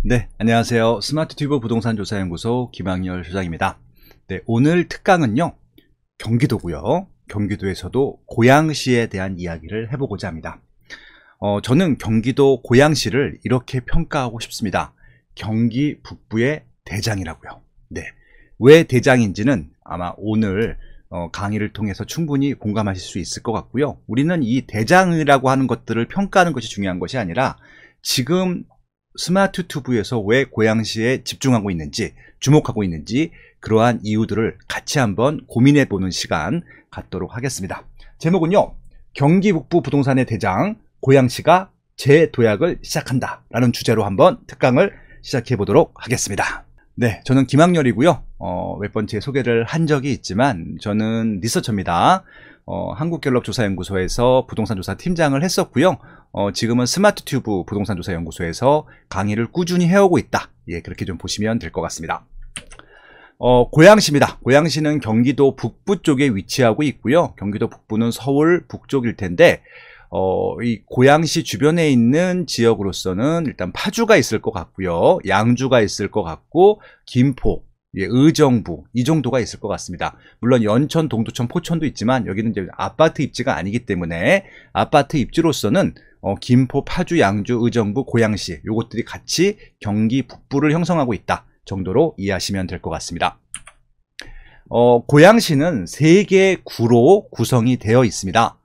네, 안녕하세요. 스마트튜브 부동산조사연구소 김학열 소장입니다. 네, 오늘 특강은요, 경기도고요. 경기도에서도 고양시에 대한 이야기를 해보고자 합니다. 저는 경기도 고양시를 이렇게 평가하고 싶습니다. 경기 북부의 대장이라고요. 네, 왜 대장인지는 아마 오늘 강의를 통해서 충분히 공감하실 수 있을 것 같고요. 우리는 이 대장이라고 하는 것들을 평가하는 것이 중요한 것이 아니라 지금 스마트튜브에서 왜 고양시에 집중하고 있는지, 주목하고 있는지 그러한 이유들을 같이 한번 고민해 보는 시간 갖도록 하겠습니다. 제목은요, 경기 북부 부동산의 대장 고양시가 재도약을 시작한다 라는 주제로 한번 특강을 시작해 보도록 하겠습니다. 네, 저는 김학열이고요. 몇 번째 소개를 한 적이 있지만 저는 리서처입니다. 한국갤럽조사연구소에서 부동산조사 팀장을 했었고요. 지금은 스마트튜브 부동산조사연구소에서 강의를 꾸준히 해오고 있다. 예, 그렇게 좀 보시면 될 것 같습니다. 고양시입니다. 고양시는 경기도 북부 쪽에 위치하고 있고요. 경기도 북부는 서울 북쪽일 텐데, 이 고양시 주변에 있는 지역으로서는 일단 파주가 있을 것 같고요. 양주가 있을 것 같고, 김포, 의정부 이 정도가 있을 것 같습니다. 물론 연천, 동두천, 포천도 있지만 여기는 이제 아파트 입지가 아니기 때문에 아파트 입지로서는 김포, 파주, 양주, 의정부, 고양시 요것들이 같이 경기 북부를 형성하고 있다 정도로 이해하시면 될 것 같습니다. 고양시는 3개의 구로 구성이 되어 있습니다.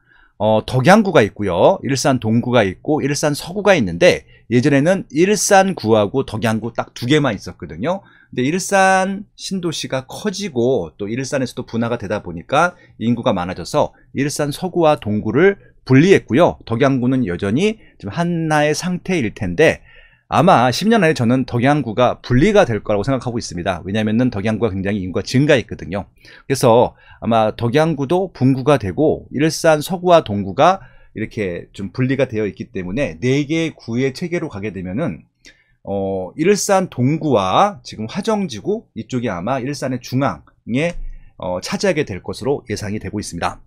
덕양구가 있고요. 일산 동구가 있고 일산 서구가 있는데 예전에는 일산구하고 덕양구 딱 2개만 있었거든요. 근데 일산 신도시가 커지고 또 일산에서도 분화가 되다 보니까 인구가 많아져서 일산 서구와 동구를 분리했고요. 덕양구는 여전히 지금 하나의 상태일 텐데 아마 10년 안에 저는 덕양구가 분리가 될 거라고 생각하고 있습니다. 왜냐하면 덕양구가 굉장히 인구가 증가했거든요. 그래서 아마 덕양구도 분구가 되고 일산 서구와 동구가 이렇게 좀 분리가 되어 있기 때문에 4개의 구의 체계로 가게 되면은 일산 동구와 지금 화정지구 이쪽이 아마 일산의 중앙에 차지하게 될 것으로 예상이 되고 있습니다.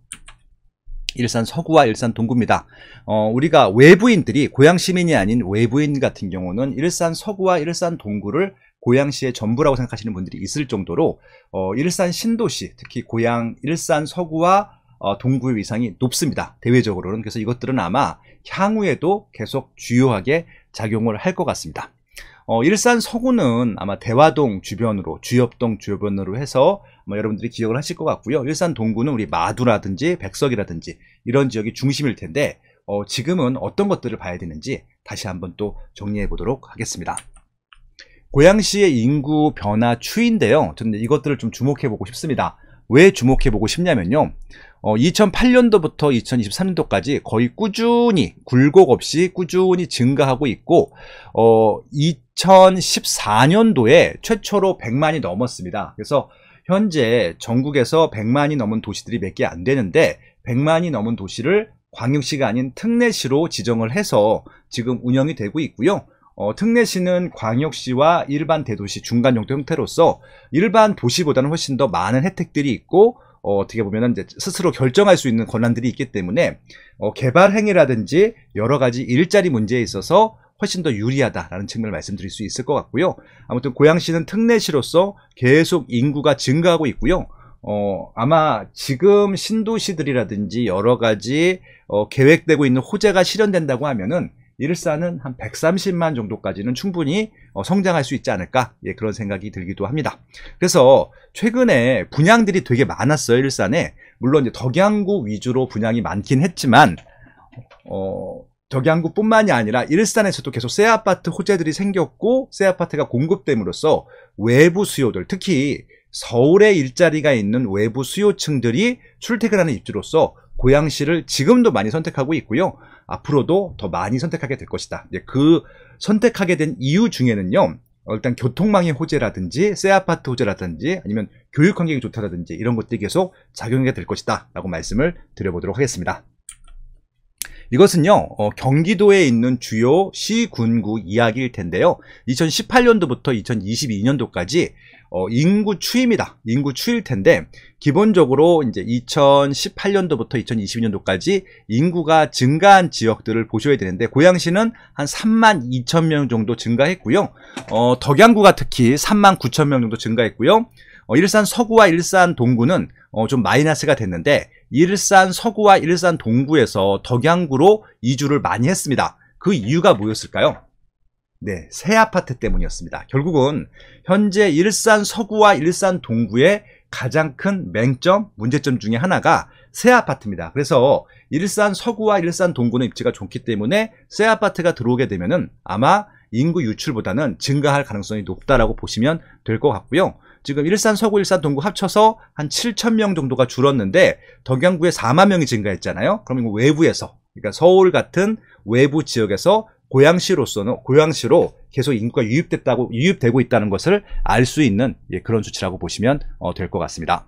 일산 서구와 일산 동구입니다. 우리가 외부인들이 고양 시민이 아닌 외부인 같은 경우는 일산 서구와 일산 동구를 고양시의 전부라고 생각하시는 분들이 있을 정도로 일산 신도시, 특히 고양 일산 서구와 동구의 위상이 높습니다. 대외적으로는. 그래서 이것들은 아마 향후에도 계속 주요하게 작용을 할 것 같습니다. 일산 서구는 아마 대화동 주변으로, 주엽동 주변으로 해서 여러분들이 기억을 하실 것 같고요. 일산 동구는 우리 마두라든지 백석이라든지 이런 지역이 중심일 텐데 지금은 어떤 것들을 봐야 되는지 다시 한번 또 정리해 보도록 하겠습니다. 고양시의 인구 변화 추이인데요. 저는 이것들을 좀 주목해 보고 싶습니다. 왜 주목해 보고 싶냐면요. 2008년도부터 2023년도까지 거의 꾸준히 굴곡 없이 꾸준히 증가하고 있고 2014년도에 최초로 100만이 넘었습니다. 그래서 현재 전국에서 100만이 넘은 도시들이 몇 개 안 되는데 100만이 넘은 도시를 광역시가 아닌 특례시로 지정을 해서 지금 운영이 되고 있고요. 특례시는 광역시와 일반 대도시 중간 정도 형태로서 일반 도시보다는 훨씬 더 많은 혜택들이 있고 어떻게 보면 이제 스스로 결정할 수 있는 권한들이 있기 때문에 개발 행위라든지 여러 가지 일자리 문제에 있어서 훨씬 더 유리하다라는 측면을 말씀드릴 수 있을 것 같고요. 아무튼 고양시는 특례시로서 계속 인구가 증가하고 있고요. 아마 지금 신도시들이라든지 여러 가지 계획되고 있는 호재가 실현된다고 하면은 일산은 한 130만 정도까지는 충분히 성장할 수 있지 않을까, 예, 그런 생각이 들기도 합니다. 그래서 최근에 분양들이 되게 많았어요. 일산에. 물론 이제 덕양구 위주로 분양이 많긴 했지만 덕양구뿐만이 아니라 일산에서도 계속 새 아파트 호재들이 생겼고 새 아파트가 공급됨으로써 외부 수요들, 특히 서울에 일자리가 있는 외부 수요층들이 출퇴근하는 입지로서 고양시를 지금도 많이 선택하고 있고요. 앞으로도 더 많이 선택하게 될 것이다. 그 선택하게 된 이유 중에는요, 일단 교통망의 호재라든지 새 아파트 호재라든지 아니면 교육 환경이 좋다라든지 이런 것들이 계속 작용하게 될 것이다 라고 말씀을 드려보도록 하겠습니다. 이것은요, 경기도에 있는 주요 시군구 이야기일 텐데요. 2018년도부터 2022년도까지 인구 추입니다. 인구 추일 텐데, 기본적으로 이제 2018년도부터 2022년도까지 인구가 증가한 지역들을 보셔야 되는데, 고양시는 한 3만 2천 명 정도 증가했고요. 덕양구가 특히 3만 9천 명 정도 증가했고요. 일산 서구와 일산 동구는 좀 마이너스가 됐는데, 일산 서구와 일산 동구에서 덕양구로 이주를 많이 했습니다. 그 이유가 뭐였을까요? 네, 새 아파트 때문이었습니다. 결국은 현재 일산 서구와 일산 동구의 가장 큰 맹점, 문제점 중에 하나가 새 아파트입니다. 그래서 일산 서구와 일산 동구는 입지가 좋기 때문에 새 아파트가 들어오게 되면은 아마 인구 유출보다는 증가할 가능성이 높다라고 보시면 될 것 같고요. 지금 일산 서구, 일산 동구 합쳐서 한 7천 명 정도가 줄었는데 덕양구에 4만 명이 증가했잖아요. 그럼 이거 외부에서, 그러니까 서울 같은 외부 지역에서 고양시로 계속 인구가 유입되고 있다는 것을 알 수 있는 그런 수치라고 보시면 될 것 같습니다.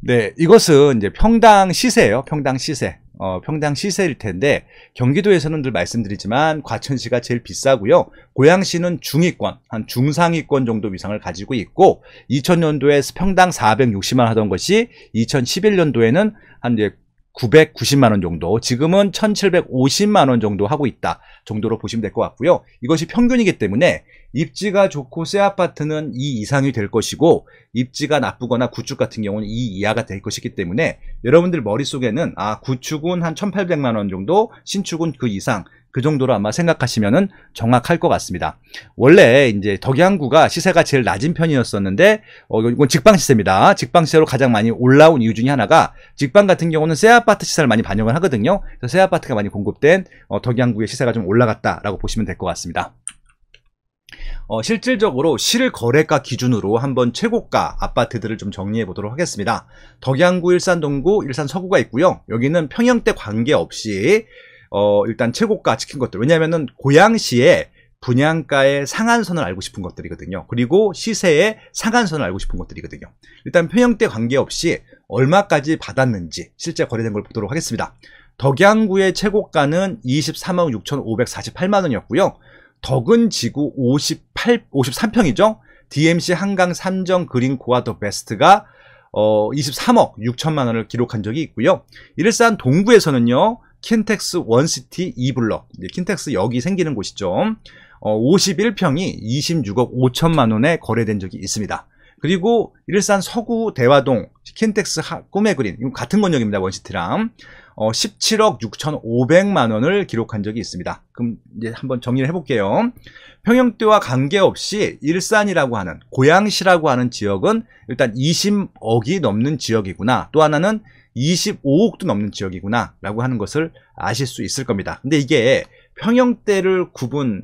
네, 이것은 이제 평당 시세예요. 평당 시세. 평당 시세일 텐데, 경기도에서는 늘 말씀드리지만 과천시가 제일 비싸고요. 고양시는 중위권, 한 중상위권 정도 위상을 가지고 있고, 2000년도에 평당 460만 원 하던 것이 2011년도에는 한 이제 990만 원 정도, 지금은 1750만 원 정도 하고 있다 정도로 보시면 될 것 같고요. 이것이 평균이기 때문에 입지가 좋고 새 아파트는 2 이상이 될 것이고, 입지가 나쁘거나 구축 같은 경우는 2 이하가 될 것이기 때문에 여러분들 머릿속에는 구축은 한 1800만 원 정도, 신축은 그 이상, 그 정도로 아마 생각하시면은 정확할 것 같습니다. 원래 이제 덕양구가 시세가 제일 낮은 편이었었는데, 이건 직방 시세입니다. 직방 시세로 가장 많이 올라온 이유 중에 하나가, 직방 같은 경우는 새 아파트 시세를 많이 반영을 하거든요. 그래서 새 아파트가 많이 공급된 덕양구의 시세가 좀 올라갔다라고 보시면 될 것 같습니다. 실질적으로 실거래가 기준으로 한번 최고가 아파트들을 좀 정리해 보도록 하겠습니다. 덕양구, 일산 동구, 일산 서구가 있고요. 여기는 평형대 관계없이 일단 최고가 지킨 것들, 왜냐하면은 고양시의 분양가의 상한선을 알고 싶은 것들이거든요. 그리고 시세의 상한선을 알고 싶은 것들이거든요. 일단 평형대 관계없이 얼마까지 받았는지 실제 거래된 걸 보도록 하겠습니다. 덕양구의 최고가는 23억 6,548만 원이었고요. 덕은지구 53평이죠. DMC 한강 삼정 그린 고아 더 베스트가 23억 6천만 원을 기록한 적이 있고요. 일산 동구에서는요, 킨텍스 원시티 2블럭, 킨텍스 역이 생기는 곳이죠. 51평이 26억 5천만 원에 거래된 적이 있습니다. 그리고 일산 서구 대화동 킨텍스 꿈의 그린, 이건 같은 권역입니다. 원시티랑 17억 6,500만 원을 기록한 적이 있습니다. 그럼 이제 한번 정리를 해볼게요. 평형대와 관계없이 일산이라고 하는, 고양시라고 하는 지역은 일단 20억이 넘는 지역이구나, 또 하나는 25억도 넘는 지역이구나 라고 하는 것을 아실 수 있을 겁니다. 근데 이게 평형대를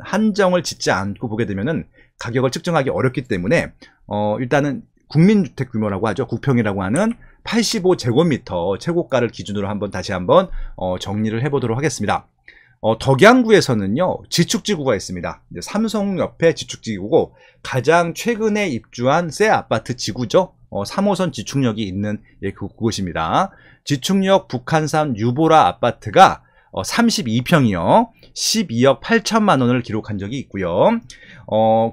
한정을 짓지 않고 보게 되면은 가격을 측정하기 어렵기 때문에 일단은 국민주택 규모라고 하죠. 국평이라고 하는 85제곱미터 최고가를 기준으로 다시 한번 정리를 해보도록 하겠습니다. 덕양구에서는요, 지축지구가 있습니다. 삼성 옆에 지축지구고, 가장 최근에 입주한 새 아파트 지구죠. 3호선 지축역이 있는 그곳입니다. 지축역 북한산 유보라 아파트가 32평이요. 12억 8천만 원을 기록한 적이 있고요.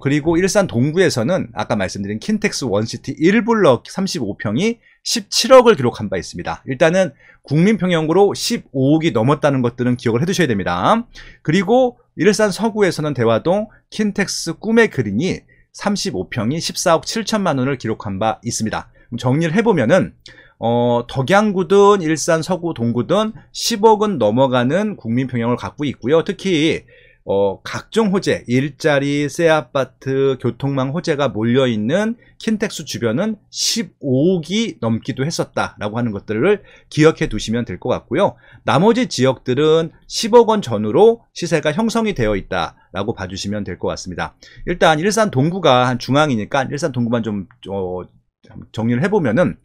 그리고 일산 동구에서는 아까 말씀드린 킨텍스 원시티 1블럭 35평이 17억을 기록한 바 있습니다. 일단은 국민평형으로 15억이 넘었다는 것들은 기억을 해두셔야 됩니다. 그리고 일산 서구에서는 대화동 킨텍스 꿈의 그린이 35평이 14억 7천만 원을 기록한 바 있습니다. 정리를 해보면은 덕양구든 일산 서구 동구든 10억은 넘어가는 국민평형을 갖고 있고요. 특히 각종 호재, 일자리, 새 아파트, 교통망 호재가 몰려있는 킨텍스 주변은 15억이 넘기도 했었다라고 하는 것들을 기억해 두시면 될 것 같고요. 나머지 지역들은 10억 원 전후로 시세가 형성이 되어 있다라고 봐주시면 될 것 같습니다. 일단 일산 동구가 한 중앙이니까 일산 동구만 좀 정리를 해보면은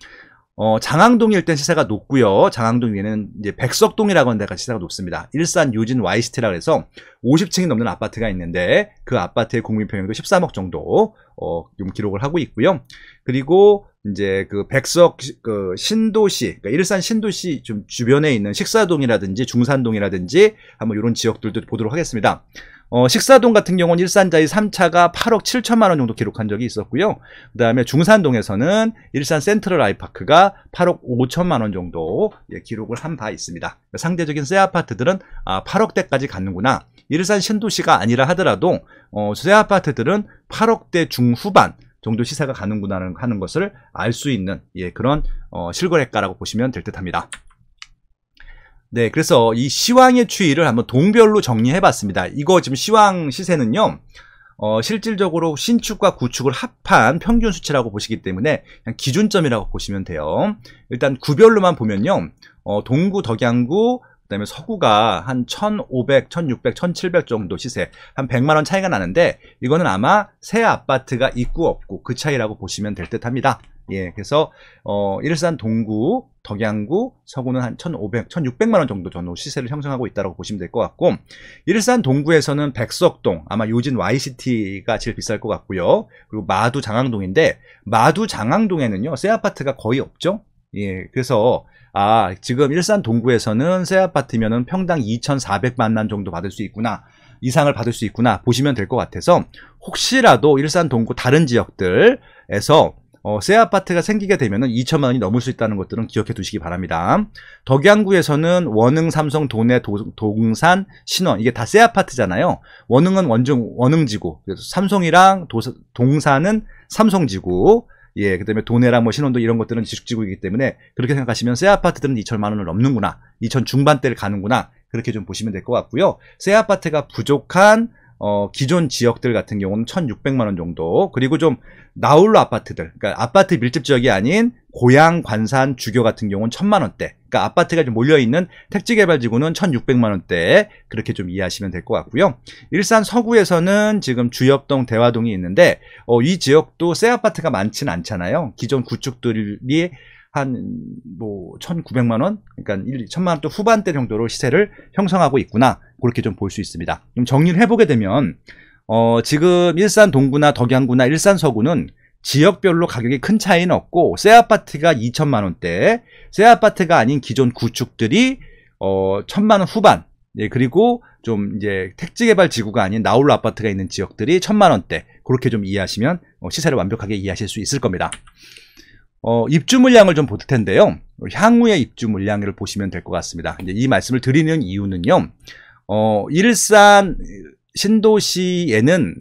장항동이 일단 시세가 높고요. 장항동 위에는 이제 백석동이라고 하는 데가 시세가 높습니다. 일산 유진 YCT라 해서 50층이 넘는 아파트가 있는데, 그 아파트의 국민평형도 13억 정도 좀 기록을 하고 있고요. 그리고 이제 그 백석 그 신도시, 그러니까 일산 신도시 좀 주변에 있는 식사동이라든지 중산동이라든지 한번 이런 지역들도 보도록 하겠습니다. 식사동 같은 경우는 일산자이 3차가 8억 7천만 원 정도 기록한 적이 있었고요. 그 다음에 중산동에서는 일산 센트럴 아이파크가 8억 5천만 원 정도 기록을 한 바 있습니다. 상대적인 새 아파트들은 8억대까지 갔는구나. 일산 신도시가 아니라 하더라도 새 아파트들은 8억대 중후반 정도 시세가 가는구나 하는 것을 알 수 있는 그런 실거래가라고 보시면 될 듯합니다. 네, 그래서 이 시황의 추이를 한번 동별로 정리해 봤습니다. 이거 지금 시황 시세는요, 실질적으로 신축과 구축을 합한 평균 수치라고 보시기 때문에 그냥 기준점이라고 보시면 돼요. 일단 구별로만 보면요, 동구, 덕양구, 그 다음에 서구가 한 1,500, 1,600, 1,700 정도 시세, 한 100만원 차이가 나는데, 이거는 아마 새 아파트가 있고 없고 그 차이라고 보시면 될 듯 합니다. 예, 그래서, 일산 동구, 덕양구, 서구는 한 1,500, 1,600만원 정도 시세를 형성하고 있다고 보시면 될 것 같고, 일산 동구에서는 백석동, 아마 요진 YCT가 제일 비쌀 것 같고요. 그리고 마두 장항동인데, 마두 장항동에는요, 새 아파트가 거의 없죠? 예, 그래서, 지금 일산 동구에서는 새 아파트면은 평당 2,400만 원 정도 받을 수 있구나, 이상을 받을 수 있구나 보시면 될 것 같아서, 혹시라도 일산 동구 다른 지역들에서 새 아파트가 생기게 되면은 2천만 원이 넘을 수 있다는 것들은 기억해 두시기 바랍니다. 덕양구에서는 원흥, 삼성, 도내, 동산, 신원, 이게 다 새 아파트잖아요. 원흥은 원흥지구, 그래서 삼성이랑 동산은 삼성지구, 예, 그 다음에 도내랑 뭐 신원도 이런 것들은 지축지구이기 때문에 그렇게 생각하시면 새 아파트들은 2천만 원을 넘는구나, 2천 중반대를 가는구나, 그렇게 좀 보시면 될 것 같고요. 새 아파트가 부족한 기존 지역들 같은 경우는 1,600만 원 정도, 그리고 좀 나홀로 아파트들, 그러니까 아파트 밀집 지역이 아닌 고양, 관산, 주교 같은 경우는 1,000만 원대, 그러니까 아파트가 좀 몰려있는 택지개발지구는 1,600만 원대, 그렇게 좀 이해하시면 될 것 같고요. 일산 서구에서는 지금 주엽동, 대화동이 있는데 이 지역도 새 아파트가 많지는 않잖아요. 기존 구축들이 한 1,900만 원, 그러니까 1,000만 원 또 후반대 정도로 시세를 형성하고 있구나, 그렇게 좀 볼 수 있습니다. 좀 정리를 해보게 되면 지금 일산 동구나 덕양구나 일산 서구는 지역별로 가격이 큰 차이는 없고, 새 아파트가 2천만 원대, 새 아파트가 아닌 기존 구축들이 1,000만 원 후반, 예, 그리고 좀 이제 택지개발 지구가 아닌 나홀로 아파트가 있는 지역들이 1,000만 원대, 그렇게 좀 이해하시면 시세를 완벽하게 이해하실 수 있을 겁니다. 입주 물량을 좀 볼 텐데요. 향후의 입주 물량을 보시면 될 것 같습니다. 이제 이 말씀을 드리는 이유는요, 일산 신도시에는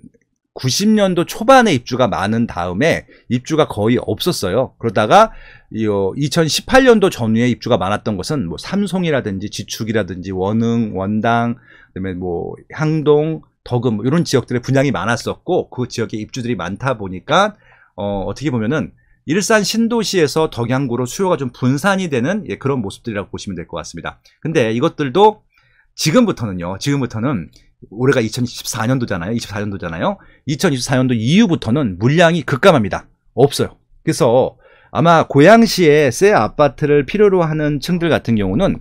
90년도 초반에 입주가 많은 다음에 입주가 거의 없었어요. 그러다가 2018년도 전후에 입주가 많았던 것은 뭐 삼송이라든지 지축이라든지 원흥, 원당, 그다음에 뭐 향동, 덕음 이런 지역들의 분양이 많았었고, 그 지역에 입주들이 많다 보니까 어떻게 보면은 일산 신도시에서 덕양구로 수요가 좀 분산이 되는 그런 모습들이라고 보시면 될 것 같습니다. 근데 이것들도 지금부터는 올해가 2024년도잖아요. 2024년도 이후부터는 물량이 급감합니다. 없어요. 그래서 아마 고양시에 새 아파트를 필요로 하는 층들 같은 경우는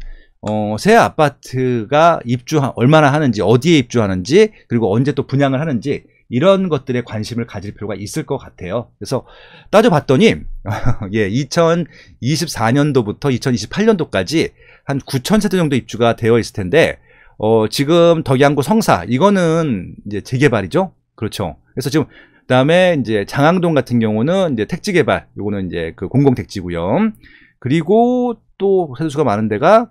새 아파트가 얼마나 하는지, 어디에 입주하는지, 그리고 언제 또 분양을 하는지, 이런 것들에 관심을 가질 필요가 있을 것 같아요. 그래서 따져봤더니 2024년도부터 2028년도까지 한 9,000세대 정도 입주가 되어 있을 텐데, 지금 덕양구 성사, 이거는 이제 재개발이죠. 그렇죠. 그래서 지금 그다음에 이제 장항동 같은 경우는 이제 택지개발, 요거는 이제 그 공공택지고요. 그리고 또 세대수가 많은 데가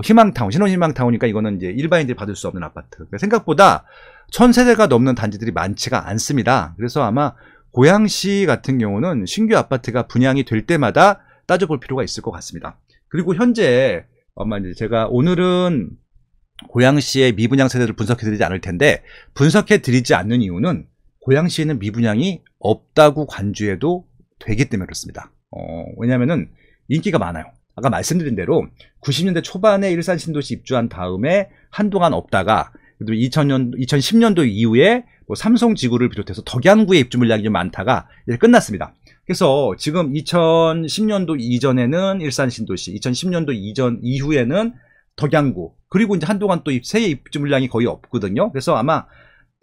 희망타운, 신혼희망타운이니까 이거는 이제 일반인들이 받을 수 없는 아파트. 그러니까 생각보다 1,000세대가 넘는 단지들이 많지가 않습니다. 그래서 아마 고양시 같은 경우는 신규 아파트가 분양이 될 때마다 따져볼 필요가 있을 것 같습니다. 그리고 현재 아마 이제 제가 오늘은 고양시의 미분양 세대를 분석해드리지 않을 텐데, 분석해드리지 않는 이유는 고양시에는 미분양이 없다고 간주해도 되기 때문에 그렇습니다. 왜냐면은 인기가 많아요. 아까 말씀드린 대로 90년대 초반에 일산 신도시 입주한 다음에 한동안 없다가 2010년도 이후에 삼성지구를 비롯해서 덕양구에 입주 물량이 좀 많다가 이제 끝났습니다. 그래서 지금 2010년도 이전에는 일산 신도시, 2010년도 이후에는 덕양구, 그리고 이제 한동안 또 새 입주 물량이 거의 없거든요. 그래서 아마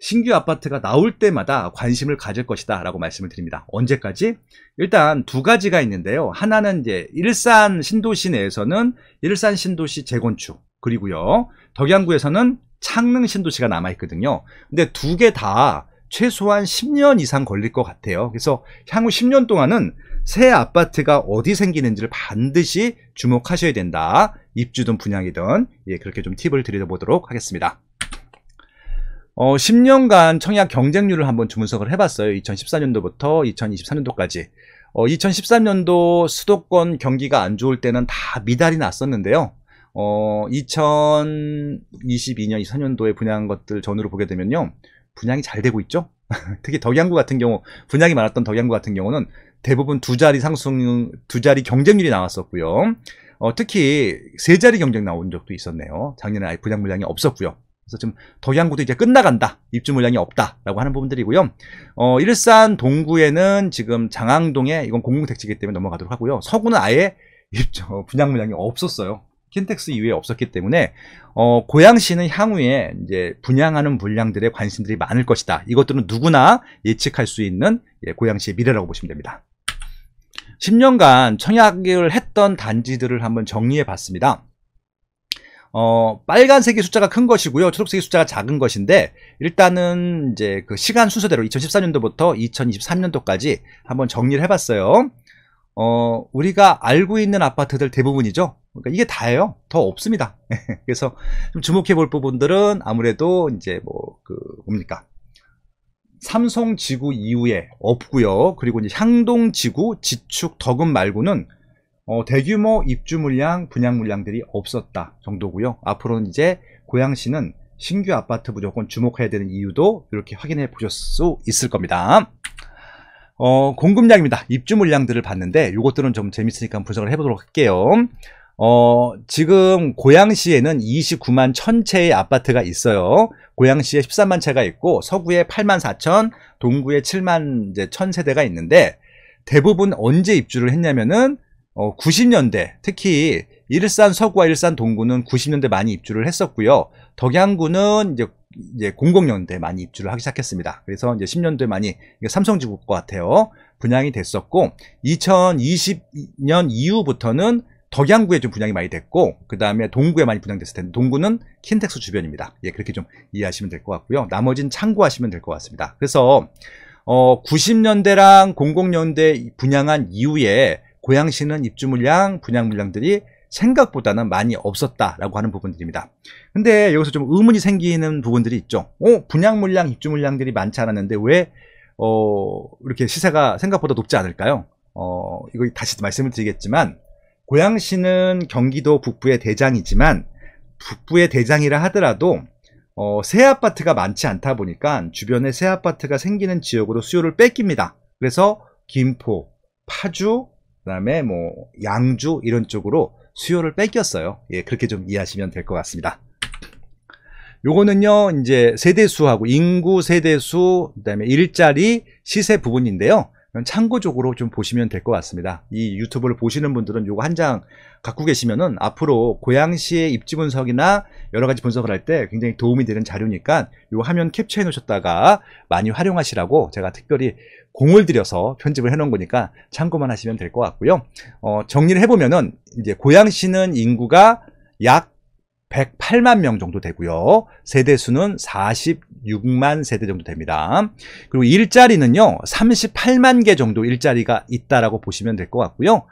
신규 아파트가 나올 때마다 관심을 가질 것이다 라고 말씀을 드립니다. 언제까지? 일단 두 가지가 있는데요. 하나는 이제 일산 신도시 내에서는 일산 신도시 재건축, 그리고요 덕양구에서는 창릉 신도시가 남아있거든요. 근데 두 개 다 최소한 10년 이상 걸릴 것 같아요. 그래서 향후 10년 동안은 새 아파트가 어디 생기는지를 반드시 주목하셔야 된다. 입주든 분양이든, 예, 그렇게 좀 팁을 드려보도록 하겠습니다. 10년간 청약 경쟁률을 한번 분석을 해봤어요. 2014년도부터 2024년도까지. 2013년도 수도권 경기가 안 좋을 때는 다 미달이 났었는데요. 2022년, 24년도에 분양한 것들 전후로 보게 되면요, 분양이 잘 되고 있죠. 특히 덕양구 같은 경우, 분양이 많았던 덕양구 같은 경우는 대부분 두 자리 경쟁률이 나왔었고요. 특히 세 자리 경쟁 나온 적도 있었네요. 작년에 아예 분양 물량이 없었고요. 그래서 좀 덕양구도 이제 끝나간다, 입주 물량이 없다라고 하는 부분들이고요. 일산 동구에는 지금 장항동에, 이건 공공택지이기 때문에 넘어가도록 하고요. 서구는 아예 분양 물량이 없었어요. 킨텍스 이후에 없었기 때문에 고양시는 향후에 이제 분양하는 물량들의 관심들이 많을 것이다. 이것들은 누구나 예측할 수 있는, 예, 고양시의 미래라고 보시면 됩니다. 10년간 청약을 했던 단지들을 한번 정리해 봤습니다. 빨간색의 숫자가 큰 것이고요, 초록색의 숫자가 작은 것인데, 일단은 이제 그 시간 순서대로 2014년도부터 2023년도까지 한번 정리를 해봤어요. 우리가 알고 있는 아파트들 대부분이죠. 그러니까 이게 다예요. 더 없습니다. 그래서 좀 주목해 볼 부분들은 아무래도 이제 뭡니까? 삼성지구 이후에 없고요. 그리고 이제 향동지구, 지축, 덕음 말고는 대규모 입주 물량, 분양 물량들이 없었다 정도고요. 앞으로는 이제 고양시는 신규 아파트 무조건 주목해야 되는 이유도 이렇게 확인해 보실 수 있을 겁니다. 공급량입니다. 입주 물량들을 봤는데 이것들은 좀 재밌으니까 분석을 해보도록 할게요. 지금 고양시에는 29만 1000채의 아파트가 있어요. 고양시에 13만 채가 있고, 서구에 8만 4천, 동구에 7만 1000세대가 있는데, 대부분 언제 입주를 했냐면은 90년대, 특히 일산 서구와 일산 동구는 90년대 많이 입주를 했었고요. 덕양구는 이제 00년대 많이 입주를 하기 시작했습니다. 그래서 이제 10년도에 많이 삼성지구 것 같아요. 분양이 됐었고, 2020년 이후부터는 덕양구에 좀 분양이 많이 됐고, 그 다음에 동구에 많이 분양됐을 텐데, 동구는 킨텍스 주변입니다. 예, 그렇게 좀 이해하시면 될 것 같고요. 나머지는 참고하시면 될 것 같습니다. 그래서 90년대랑 00년대 분양한 이후에 고양시는 입주 물량, 분양 물량들이 생각보다는 많이 없었다라고 하는 부분들입니다. 근데 여기서 좀 의문이 생기는 부분들이 있죠. 분양 물량, 입주 물량들이 많지 않았는데 왜 이렇게 시세가 생각보다 높지 않을까요? 이거 다시 말씀을 드리겠지만, 고양시는 경기도 북부의 대장이지만, 북부의 대장이라 하더라도 새 아파트가 많지 않다 보니까 주변에 새 아파트가 생기는 지역으로 수요를 뺏깁니다. 그래서 김포, 파주, 그 다음에 양주 이런 쪽으로 수요를 뺏겼어요. 예, 그렇게 좀 이해하시면 될 것 같습니다. 요거는요, 이제 세대수하고 인구 세대수, 그 다음에 일자리, 시세 부분인데요. 참고적으로 좀 보시면 될 것 같습니다. 이 유튜브를 보시는 분들은 요거 한 장 갖고 계시면은 앞으로 고양시의 입지 분석이나 여러 가지 분석을 할 때 굉장히 도움이 되는 자료니까 요 화면 캡처해 놓으셨다가 많이 활용하시라고 제가 특별히 공을 들여서 편집을 해 놓은 거니까 참고만 하시면 될 것 같고요. 정리를 해보면은 이제 고양시는 인구가 약 108만 명 정도 되고요. 세대수는 46만 세대 정도 됩니다. 그리고 일자리는요, 38만 개 정도 일자리가 있다라고 보시면 될 것 같고요.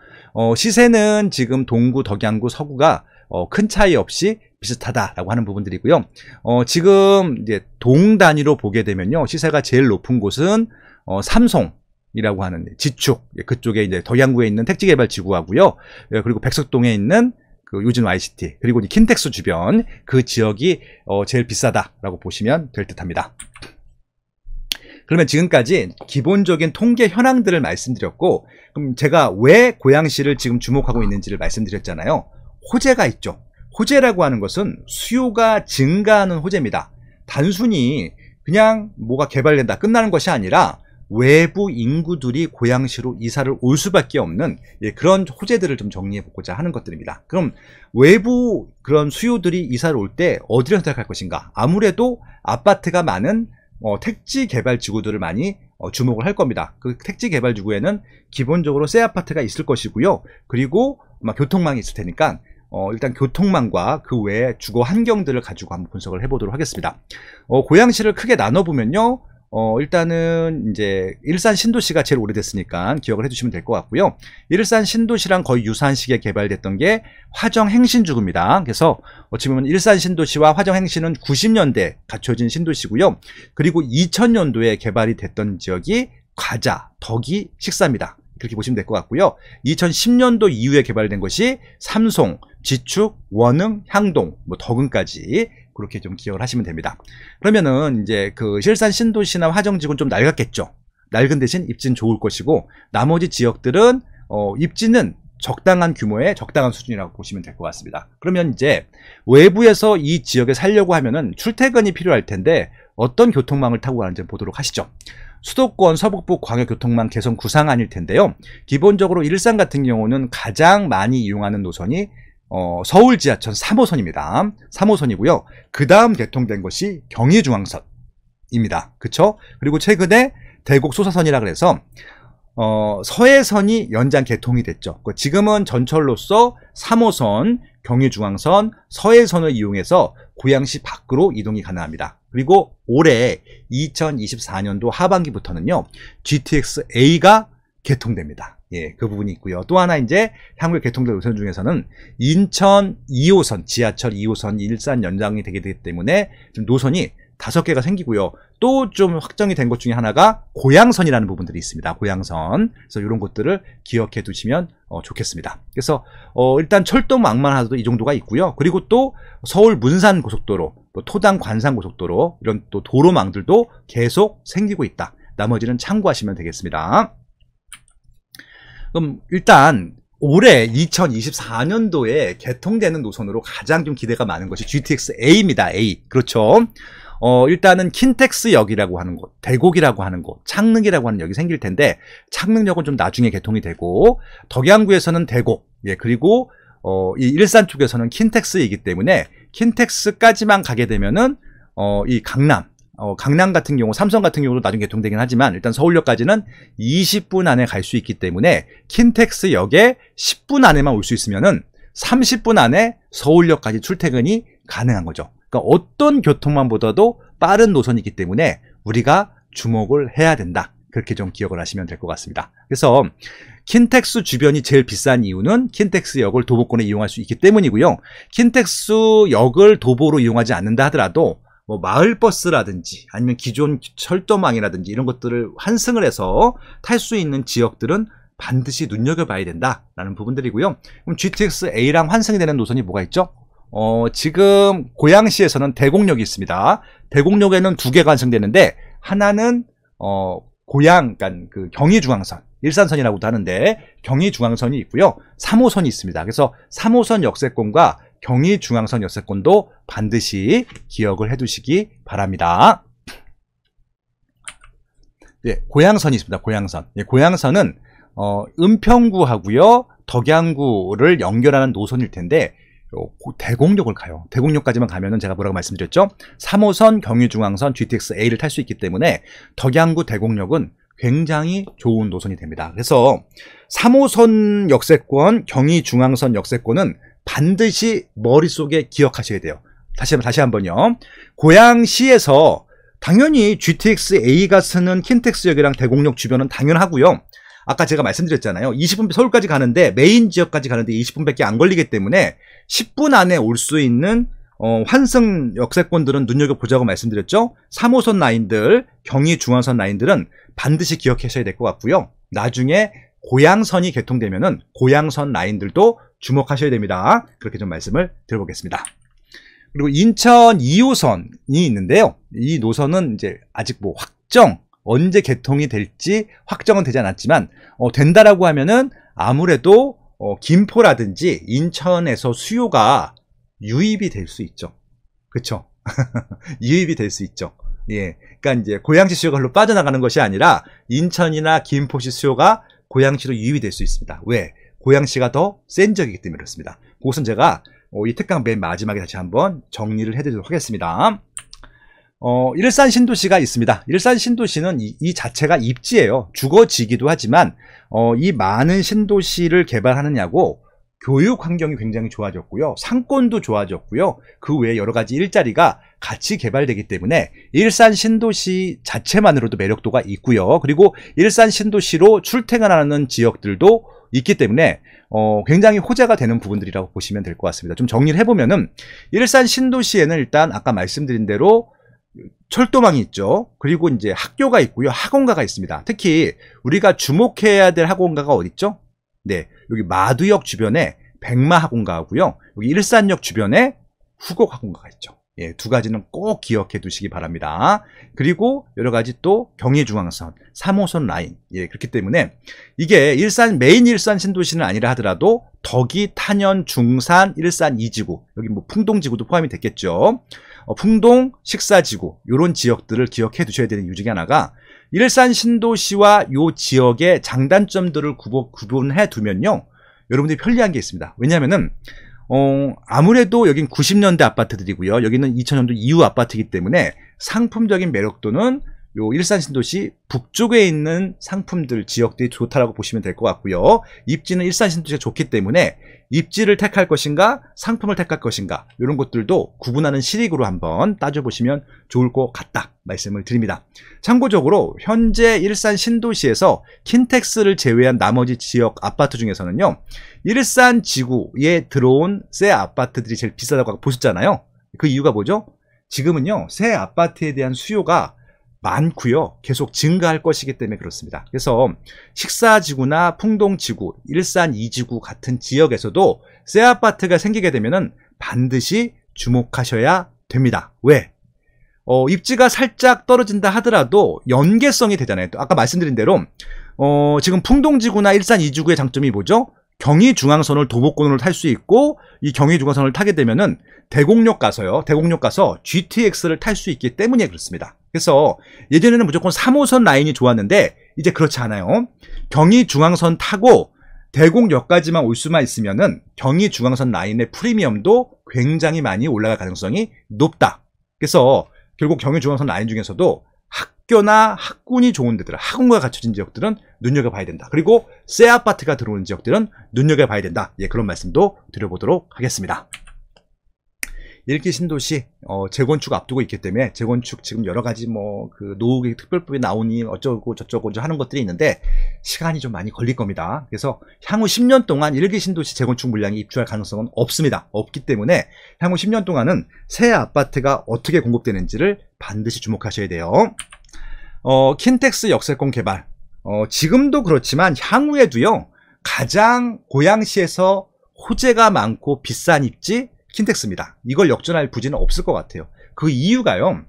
시세는 지금 동구, 덕양구, 서구가 큰 차이 없이 비슷하다라고 하는 부분들이고요. 지금 이제 동 단위로 보게 되면요, 시세가 제일 높은 곳은 삼송이라고 하는 지축, 그쪽에 이제 덕양구에 있는 택지개발지구하고요. 그리고 백석동에 있는 그 요즘 YCT, 그리고 킨텍스 주변 그 지역이 제일 비싸다라고 보시면 될 듯합니다. 그러면 지금까지 기본적인 통계 현황들을 말씀드렸고, 그럼 제가 왜 고양시를 지금 주목하고 있는지를 말씀드렸잖아요. 호재가 있죠. 호재라고 하는 것은 수요가 증가하는 호재입니다. 단순히 그냥 뭐가 개발된다 끝나는 것이 아니라 외부 인구들이 고양시로 이사를 올 수밖에 없는, 그런 호재들을 좀 정리해 보고자 하는 것들입니다. 그럼 외부 그런 수요들이 이사를 올 때 어디를 선택할 것인가? 아무래도 아파트가 많은 택지 개발 지구들을 많이 주목을 할 겁니다. 그 택지 개발 지구에는 기본적으로 새 아파트가 있을 것이고요. 그리고 교통망이 있을 테니까 일단 교통망과 그 외에 주거 환경들을 가지고 한번 분석을 해보도록 하겠습니다. 고양시를 크게 나눠보면요. 일단은 이제 일산 신도시가 제일 오래됐으니까 기억을 해주시면 될 것 같고요. 일산 신도시랑 거의 유사한 시기에 개발됐던 게 화정행신주구입니다. 그래서 어찌 보면 일산 신도시와 화정행신은 90년대 갖춰진 신도시고요. 그리고 2000년도에 개발이 됐던 지역이 과자, 덕이, 식사입니다. 그렇게 보시면 될 것 같고요. 2010년도 이후에 개발된 것이 삼송, 지축, 원흥, 향동, 덕은까지 그렇게 좀 기억을 하시면 됩니다. 그러면은 이제 그 일산 신도시나 화정지구는 좀 낡았겠죠. 낡은 대신 입지는 좋을 것이고 나머지 지역들은 입지는 적당한 규모의 적당한 수준이라고 보시면 될 것 같습니다. 그러면 이제 외부에서 이 지역에 살려고 하면은 출퇴근이 필요할 텐데 어떤 교통망을 타고 가는지 보도록 하시죠. 수도권 서북부 광역교통망 개선 구상안일 텐데요. 기본적으로 일산 같은 경우는 가장 많이 이용하는 노선이 서울 지하철 3호선입니다. 3호선이고요. 그 다음 개통된 것이 경의중앙선입니다. 그쵸? 그리고 최근에 대곡 소사선이라 그래서 서해선이 연장 개통이 됐죠. 지금은 전철로서 3호선, 경의중앙선, 서해선을 이용해서 고양시 밖으로 이동이 가능합니다. 그리고 올해 2024년도 하반기부터는요, GTX-A가 개통됩니다. 예, 그 부분이 있고요. 또 하나 이제 향후에 개통될 노선 중에서는 인천 2호선, 지하철 2호선 일산 연장이 되게 되기 때문에 좀 노선이 5개가 생기고요. 또 좀 확정이 된 것 중에 하나가 고양선이라는 부분들이 있습니다. 고양선. 그래서 이런 것들을 기억해 두시면 좋겠습니다. 그래서 일단 철도망만 하도 이 정도가 있고요. 그리고 또 서울 문산 고속도로, 토당 관산 고속도로 이런 또 도로망들도 계속 생기고 있다. 나머지는 참고하시면 되겠습니다. 그럼 일단 올해 2024년도에 개통되는 노선으로 가장 좀 기대가 많은 것이 GTX-A입니다. A. 그렇죠. 일단은 킨텍스역이라고 하는 곳, 대곡이라고 하는 곳, 창릉이라고 하는 역이 생길 텐데 창릉역은 좀 나중에 개통이 되고 덕양구에서는 대곡, 예, 그리고 이 일산 쪽에서는 킨텍스이기 때문에 킨텍스까지만 가게 되면은 이 강남 같은 경우, 삼성 같은 경우도 나중에 개통되긴 하지만 일단 서울역까지는 20분 안에 갈 수 있기 때문에 킨텍스역에 10분 안에만 올 수 있으면은 30분 안에 서울역까지 출퇴근이 가능한 거죠. 그러니까 어떤 교통망보다도 빠른 노선이기 때문에 우리가 주목을 해야 된다. 그렇게 좀 기억을 하시면 될 것 같습니다. 그래서 킨텍스 주변이 제일 비싼 이유는 킨텍스역을 도보권에 이용할 수 있기 때문이고요. 킨텍스역을 도보로 이용하지 않는다 하더라도 마을버스라든지 아니면 기존 철도망이라든지 이런 것들을 환승을 해서 탈 수 있는 지역들은 반드시 눈여겨봐야 된다라는 부분들이고요. 그럼 GTX-A랑 환승이 되는 노선이 뭐가 있죠? 지금 고양시에서는 대곡역이 있습니다. 대곡역에는 2개가 환승되는데 하나는 그러니까 그 경의중앙선, 일산선이라고도 하는데 경의중앙선이 있고요. 3호선이 있습니다. 그래서 3호선 역세권과 경의중앙선 역세권도 반드시 기억을 해두시기 바랍니다. 네, 고양선이 있습니다. 고양선. 네, 고양선은 은평구하고요, 덕양구를 연결하는 노선일 텐데 대곡역을 가요. 대곡역까지만 가면은 제가 뭐라고 말씀드렸죠? 3호선, 경의중앙선, GTX-A를 탈 수 있기 때문에 덕양구 대곡역은 굉장히 좋은 노선이 됩니다. 그래서 3호선 역세권, 경의중앙선 역세권은 반드시 머릿속에 기억하셔야 돼요. 다시 한번요. 고양시에서 당연히 GTX-A가 쓰는 킨텍스역이랑 대곡역 주변은 당연하고요. 아까 제가 말씀드렸잖아요. 20분 서울까지 가는데 메인 지역까지 가는데 20분밖에 안 걸리기 때문에 10분 안에 올 수 있는 환승 역세권들은 눈여겨보자고 말씀드렸죠. 3호선 라인들, 경의중앙선 라인들은 반드시 기억하셔야 될 것 같고요. 나중에 고양선이 개통되면은 고양선 라인들도 주목하셔야 됩니다. 그렇게 좀 말씀을 드려보겠습니다. 그리고 인천 2호선이 있는데요. 이 노선은 이제 아직 언제 개통이 될지 확정은 되지 않았지만 된다라고 하면은 아무래도 김포라든지 인천에서 수요가 유입이 될 수 있죠. 그쵸? 유입이 될 수 있죠. 예. 그러니까 이제 고양시 수요가 별로 빠져나가는 것이 아니라 인천이나 김포시 수요가 고양시로 유입이 될 수 있습니다. 왜? 고양시가 더 센 지역이기 때문에 그렇습니다. 그것은 제가 이 특강 맨 마지막에 다시 한번 정리를 해드리도록 하겠습니다. 일산 신도시가 있습니다. 일산 신도시는 이 자체가 입지예요. 주거지기도 하지만 이 많은 신도시를 개발하느냐고 교육 환경이 굉장히 좋아졌고요. 상권도 좋아졌고요. 그 외에 여러 가지 일자리가 같이 개발되기 때문에 일산 신도시 자체만으로도 매력도가 있고요. 그리고 일산 신도시로 출퇴근하는 지역들도 있기 때문에 굉장히 호재가 되는 부분들이라고 보시면 될 것 같습니다. 좀 정리를 해보면은 일산 신도시에는 일단 아까 말씀드린 대로 철도망이 있죠. 그리고 이제 학교가 있고요. 학원가가 있습니다. 특히 우리가 주목해야 될 학원가가 어디 있죠? 네, 여기 마두역 주변에 백마학원가고요. 여기 일산역 주변에 후곡학원가가 있죠. 예, 두 가지는 꼭 기억해 두시기 바랍니다. 그리고 여러 가지 또 경의중앙선, 3호선 라인, 예, 그렇기 때문에 이게 메인 일산 신도시는 아니라 하더라도 덕이, 탄현, 중산, 일산 2지구, 여기 뭐 풍동지구도 포함이 됐겠죠. 풍동, 식사지구, 이런 지역들을 기억해 두셔야 되는 이유 중에 하나가 일산 신도시와 이 지역의 장단점들을 구분해 두면요, 여러분들이 편리한 게 있습니다. 왜냐하면은 아무래도 여긴 90년대 아파트들이고요. 여기는 2000년도 이후 아파트이기 때문에 상품적인 매력도는 요 일산 신도시 북쪽에 있는 상품들 지역들이 좋다라고 보시면 될 것 같고요. 입지는 일산 신도시가 좋기 때문에 입지를 택할 것인가 상품을 택할 것인가 이런 것들도 구분하는 실익으로 한번 따져보시면 좋을 것 같다 말씀을 드립니다. 참고적으로 현재 일산 신도시에서 킨텍스를 제외한 나머지 지역 아파트 중에서는요, 일산 지구에 들어온 새 아파트들이 제일 비싸다고 보셨잖아요. 그 이유가 뭐죠? 지금은요, 새 아파트에 대한 수요가 많고요. 계속 증가할 것이기 때문에 그렇습니다. 그래서 식사지구나 풍동지구, 일산 2지구 같은 지역에서도 새 아파트가 생기게 되면은 반드시 주목하셔야 됩니다. 왜? 입지가 살짝 떨어진다 하더라도 연계성이 되잖아요. 또 아까 말씀드린 대로 지금 풍동지구나 일산 2지구의 장점이 뭐죠? 경의중앙선을 도보권으로 탈 수 있고, 이 경의중앙선을 타게 되면은 대곡역 가서 GTX를 탈 수 있기 때문에 그렇습니다. 그래서 예전에는 무조건 3호선 라인이 좋았는데 이제 그렇지 않아요. 경의중앙선 타고 대곡역까지만 올 수만 있으면은 경의중앙선 라인의 프리미엄도 굉장히 많이 올라갈 가능성이 높다. 그래서 결국 경의중앙선 라인 중에서도 학교나 학군이 좋은 데들, 학원가 갖춰진 지역들은 눈여겨봐야 된다. 그리고 새 아파트가 들어오는 지역들은 눈여겨봐야 된다. 예, 그런 말씀도 드려보도록 하겠습니다. 일기 신도시 재건축 앞두고 있기 때문에 재건축 지금 여러 가지 그 노후계 특별법이 나오니 어쩌고 저쩌고 하는 것들이 있는데 시간이 좀 많이 걸릴 겁니다. 그래서 향후 10년 동안 일기 신도시 재건축 물량이 입주할 가능성은 없습니다. 없기 때문에 향후 10년 동안은 새 아파트가 어떻게 공급되는지를 반드시 주목하셔야 돼요. 킨텍스 역세권 개발, 지금도 그렇지만 향후에도요, 가장 고양시에서 호재가 많고 비싼 입지 킨텍스입니다. 이걸 역전할 부지는 없을 것 같아요. 그 이유가요,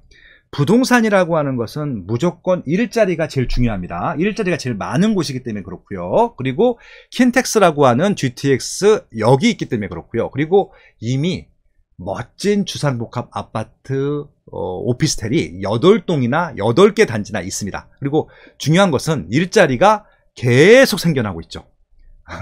부동산이라고 하는 것은 무조건 일자리가 제일 중요합니다. 일자리가 제일 많은 곳이기 때문에 그렇고요. 그리고 킨텍스라고 하는 GTX 역이 있기 때문에 그렇고요. 그리고 이미 멋진 주상복합 아파트 오피스텔이 8동이나 8개 단지나 있습니다. 그리고 중요한 것은 일자리가 계속 생겨나고 있죠.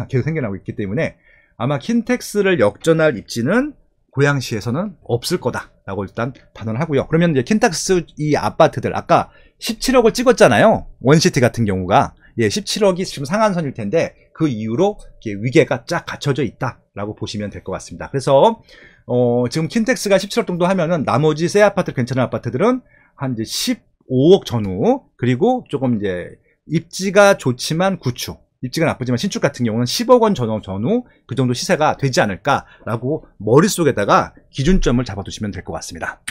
계속 생겨나고 있기 때문에 아마 킨텍스를 역전할 입지는 고양시에서는 없을 거다라고 일단 단언하고요. 그러면 이제 킨텍스 이 아파트들 아까 17억을 찍었잖아요. 원시티 같은 경우가 17억이 지금 상한선일 텐데 그 이후로 위계가 쫙 갖춰져 있다라고 보시면 될 것 같습니다. 그래서 지금 킨텍스가 17억 정도 하면은 나머지 새 아파트 괜찮은 아파트들은 한 이제 15억 전후, 그리고 조금 이제 입지가 좋지만 구축, 입지가 나쁘지만 신축 같은 경우는 10억 원 전후 그 정도 시세가 되지 않을까라고 머릿속에다가 기준점을 잡아두시면 될 것 같습니다.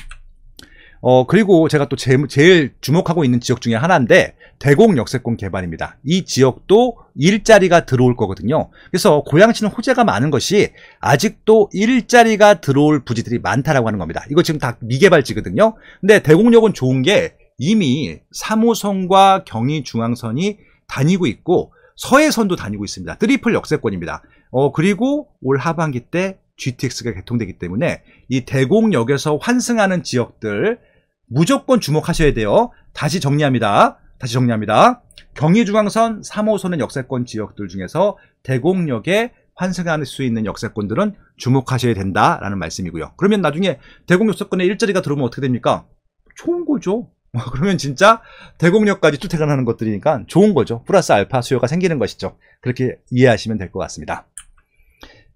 그리고 제가 또 제일 주목하고 있는 지역 중에 하나인데 대곡 역세권 개발입니다. 이 지역도 일자리가 들어올 거거든요. 그래서 고양시는 호재가 많은 것이 아직도 일자리가 들어올 부지들이 많다라고 하는 겁니다. 이거 지금 다 미개발지거든요. 근데 대곡역은 좋은 게 이미 3호선과 경의중앙선이 다니고 있고 서해선도 다니고 있습니다. 트리플 역세권입니다. 그리고 올 하반기 때 GTX가 개통되기 때문에 이 대곡역에서 환승하는 지역들 무조건 주목하셔야 돼요. 다시 정리합니다. 경의중앙선 3호선의 역세권 지역들 중에서 대곡역에 환승할 수 있는 역세권들은 주목하셔야 된다라는 말씀이고요. 그러면 나중에 대곡 역세권에 일자리가 들어오면 어떻게 됩니까? 좋은 거죠. 그러면 진짜 대곡역까지 투퇴근하는 것들이니까 좋은 거죠. 플러스 알파 수요가 생기는 것이죠. 그렇게 이해하시면 될 것 같습니다.